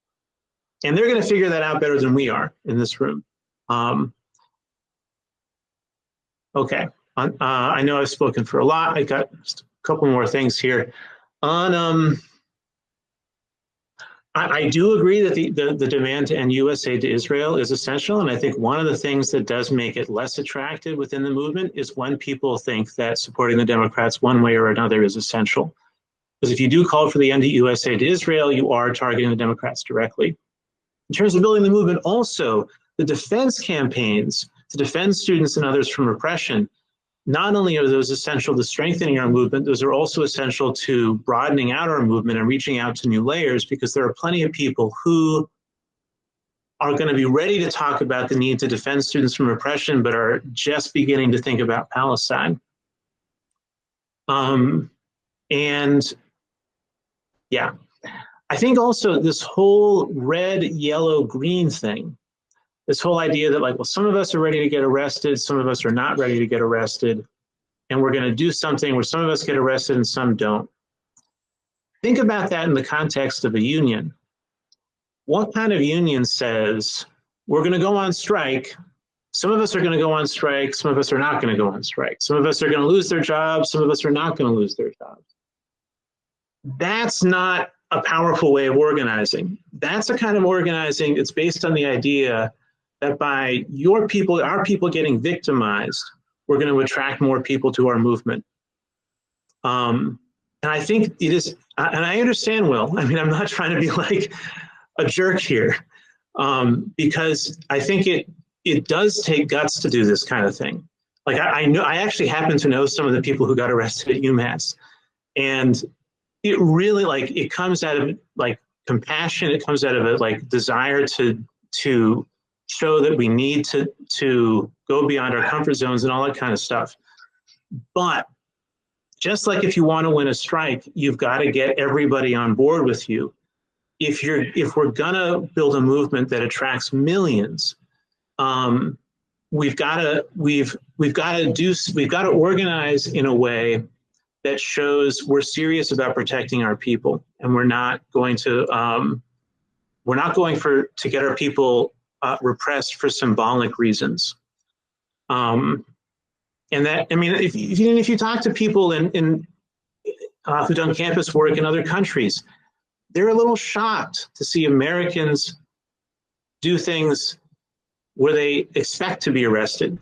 And they're going to figure that out better than we are in this room. Okay, I know I've spoken for a lot. I got just a couple more things here. On I do agree that the demand to end US aid to Israel is essential, and I think one of the things that does make it less attractive within the movement is when people think that supporting the Democrats one way or another is essential. Because if you do call for the end of US aid to Israel, you are targeting the Democrats directly. In terms of building the movement, also, the defense campaigns to defend students and others from repression, not only are those essential to strengthening our movement, those are also essential to broadening out our movement and reaching out to new layers, because there are plenty of people who are going to be ready to talk about the need to defend students from repression, but are just beginning to think about Palestine. And yeah, I think also this whole red, yellow, green thing, this whole idea that like, well, some of us are ready to get arrested, some of us are not ready to get arrested, and we're going to do something where some of us get arrested and some don't. Think about that in the context of a union. What kind of union says, we're going to go on strike, some of us are going to go on strike, some of us are not going to go on strike, some of us are going to lose their jobs, some of us are not going to lose their jobs? That's not a powerful way of organizing. That's a kind of organizing, it's based on the idea that by your people, our people getting victimized, we're going to attract more people to our movement. And I think it is, and I understand, Will, I mean, I'm not trying to be like a jerk here, because I think it does take guts to do this kind of thing. Like I actually happen to know some of the people who got arrested at UMass, and it really like, it comes out of like compassion, it comes out of a like desire to show that we need to go beyond our comfort zones and all that kind of stuff. But just like if you want to win a strike, you've got to get everybody on board with you. If we're gonna build a movement that attracts millions, we've got to organize in a way that shows we're serious about protecting our people, and we're not going to get our people repressed for symbolic reasons. And that, I mean, if you talk to people who've done campus work in other countries, they're a little shocked to see Americans do things where they expect to be arrested.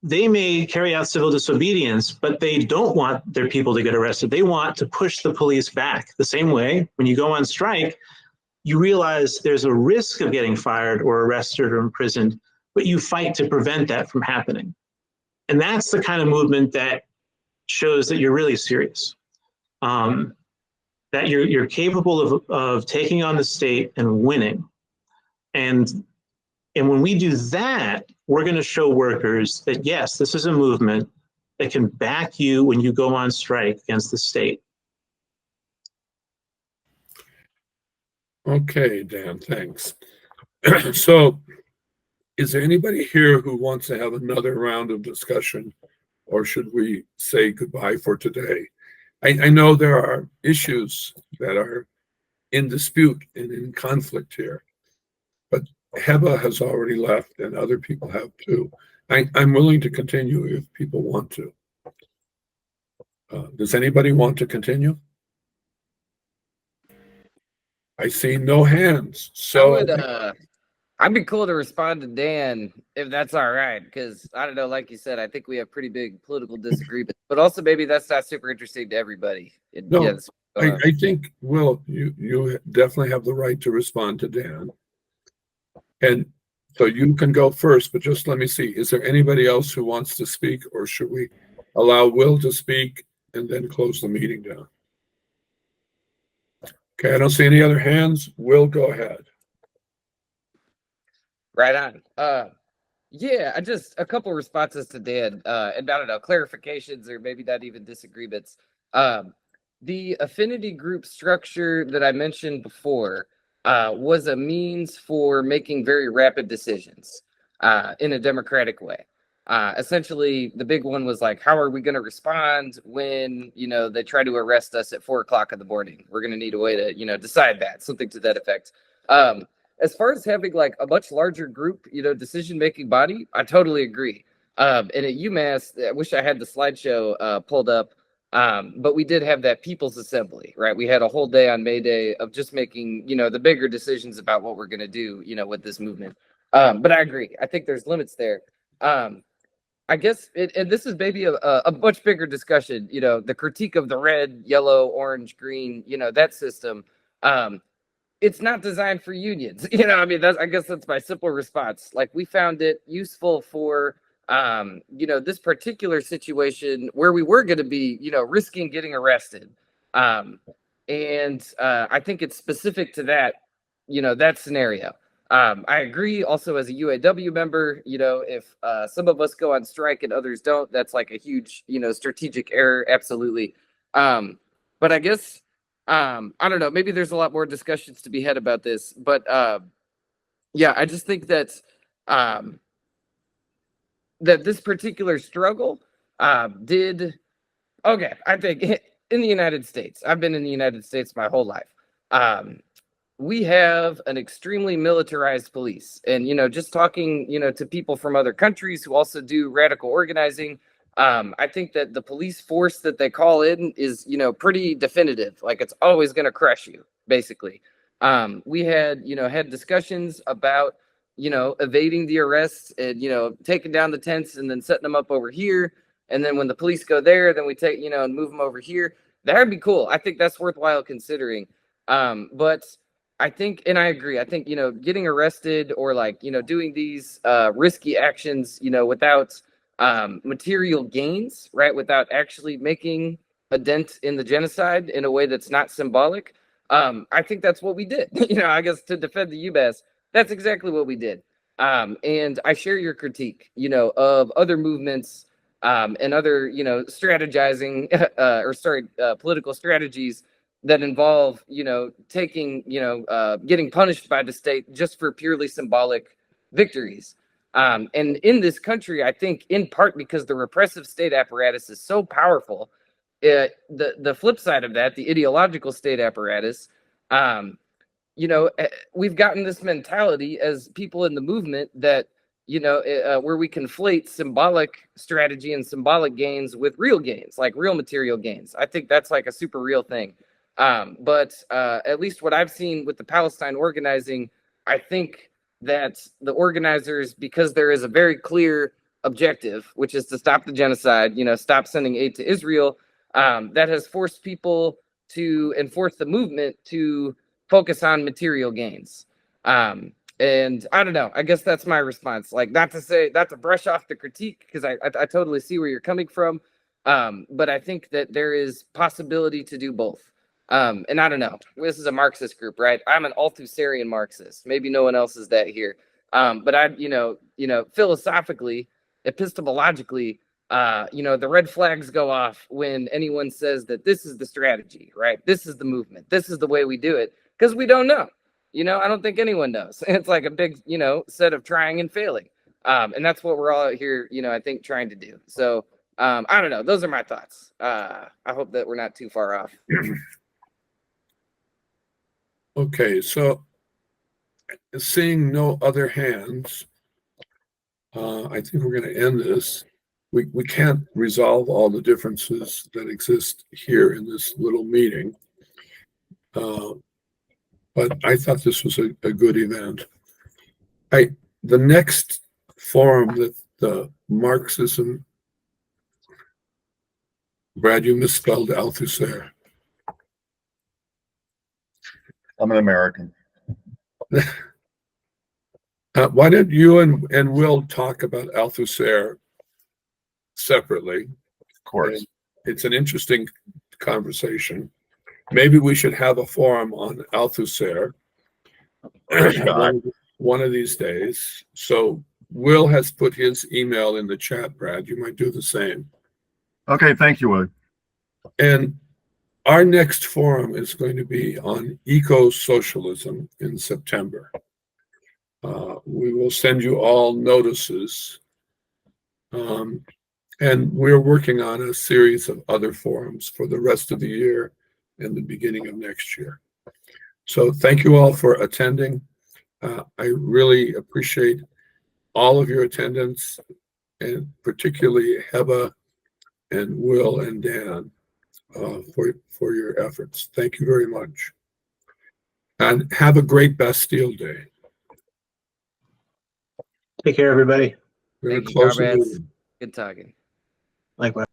They may carry out civil disobedience, but they don't want their people to get arrested. They want to push the police back. The same way, when you go on strike, you realize there's a risk of getting fired or arrested or imprisoned, but you fight to prevent that from happening. And that's the kind of movement that shows that you're really serious, that you're capable of taking on the state and winning. And when we do that, we're going to show workers that, yes, this is a movement that can back you when you go on strike against the state. Okay, Dan, thanks. So is there anybody here who wants to have another round of discussion, or should we say goodbye for today? I know there are issues that are in dispute and in conflict here, but Hebh has already left and other people have too. I'm willing to continue if people want to. Does anybody want to continue? I see no hands. So I'd be cool to respond to Dan if that's all right, because I don't know, like you said, I think we have pretty big political disagreements, but also maybe that's not super interesting to everybody. No, Yeah, I think, Will, you definitely have the right to respond to Dan. And so you can go first, but just let me see. Is there anybody else who wants to speak, or should we allow Will to speak and then close the meeting down? Okay, I don't see any other hands. Will, go ahead. right on. Yeah, I just a couple responses to Dan, and I don't know, clarifications or maybe not even disagreements. The affinity group structure that I mentioned before was a means for making very rapid decisions in a democratic way. Essentially, the big one was like, how are we going to respond when, you know, they try to arrest us at 4 o'clock in the morning? We're going to need a way to, you know, decide that, something to that effect. As far as having like a much larger group, you know, decision-making body, I totally agree. And at UMass, I wish I had the slideshow pulled up, but we did have that People's Assembly, right? We had a whole day on May Day of just making, you know, the bigger decisions about what we're going to do, you know, with this movement. But I agree. I think there's limits there. I guess, and this is maybe a much bigger discussion, you know, the critique of the red, yellow, orange, green, you know, that system. It's not designed for unions. You know, I mean, I guess that's my simple response. Like, we found it useful for, you know, this particular situation where we were going to be, you know, risking getting arrested. And I think it's specific to that, you know, that scenario. I agree also as a UAW member, you know, if some of us go on strike and others don't, that's like a huge, you know, strategic error. Absolutely. But I guess, I don't know, maybe there's a lot more discussions to be had about this, but yeah, I just think that that this particular struggle did, okay, I think in the United States, I've been in the United States my whole life. We have an extremely militarized police, and, you know, just talking, you know, to people from other countries who also do radical organizing, I think that the police force that they call in is, you know, pretty definitive. Like, it's always going to crush you, basically. We had, you know, had discussions about, you know, evading the arrests and, you know, taking down the tents and then setting them up over here. And then when the police go there, then we take, you know, and move them over here. That'd be cool. I think that's worthwhile considering. But I think, and I agree, I think, you know, getting arrested or like, you know, doing these risky actions, you know, without material gains, right? Without actually making a dent in the genocide in a way that's not symbolic. I think that's what we did. You know, I guess to defend the UMass, that's exactly what we did. And I share your critique, you know, of other movements and other, you know, strategizing political strategies that involve, you know, taking, you know, getting punished by the state just for purely symbolic victories. And in this country, I think in part because the repressive state apparatus is so powerful, the flip side of that, the ideological state apparatus, you know, we've gotten this mentality as people in the movement that, you know, where we conflate symbolic strategy and symbolic gains with real gains, like real material gains. I think that's like a super real thing. But at least what I've seen with the Palestine organizing, I think that the organizers, because there is a very clear objective, which is to stop the genocide, you know, stop sending aid to Israel, that has forced people to enforce the movement to focus on material gains. And I don't know. I guess that's my response. Like, not to brush off the critique, because I totally see where you're coming from. But I think that there is possibility to do both. And I don't know. This is a Marxist group, right? I'm an Althusserian Marxist. Maybe no one else is that here. But I, philosophically, epistemologically, the red flags go off when anyone says that this is the strategy, right? This is the movement. This is the way we do it, because we don't know. I don't think anyone knows. It's like a big, set of trying and failing. And that's what we're all out here, I think trying to do. So I don't know. Those are my thoughts. I hope that we're not too far off. Okay, so seeing no other hands, I think we're going to end this. We can't resolve all the differences that exist here in this little meeting. But I thought this was a good event. The next forum that the Marxism, Brad, you misspelled Althusser. I'm an American. Why don't you and Will talk about Althusser separately? Of course. It's an interesting conversation. Maybe we should have a forum on Althusser one of these days. So Will has put his email in the chat, Brad. You might do the same. Okay, thank you, Willie. And our next forum is going to be on eco-socialism in September. We will send you all notices. And we're working on a series of other forums for the rest of the year and the beginning of next year. So thank you all for attending. I really appreciate all of your attendance, and particularly Hebh and Will and Dan for your efforts. Thank you very much. And have a great Bastille Day. Take care, everybody. We're Thank gonna you, close the comrades. meeting. Good talking. Likewise.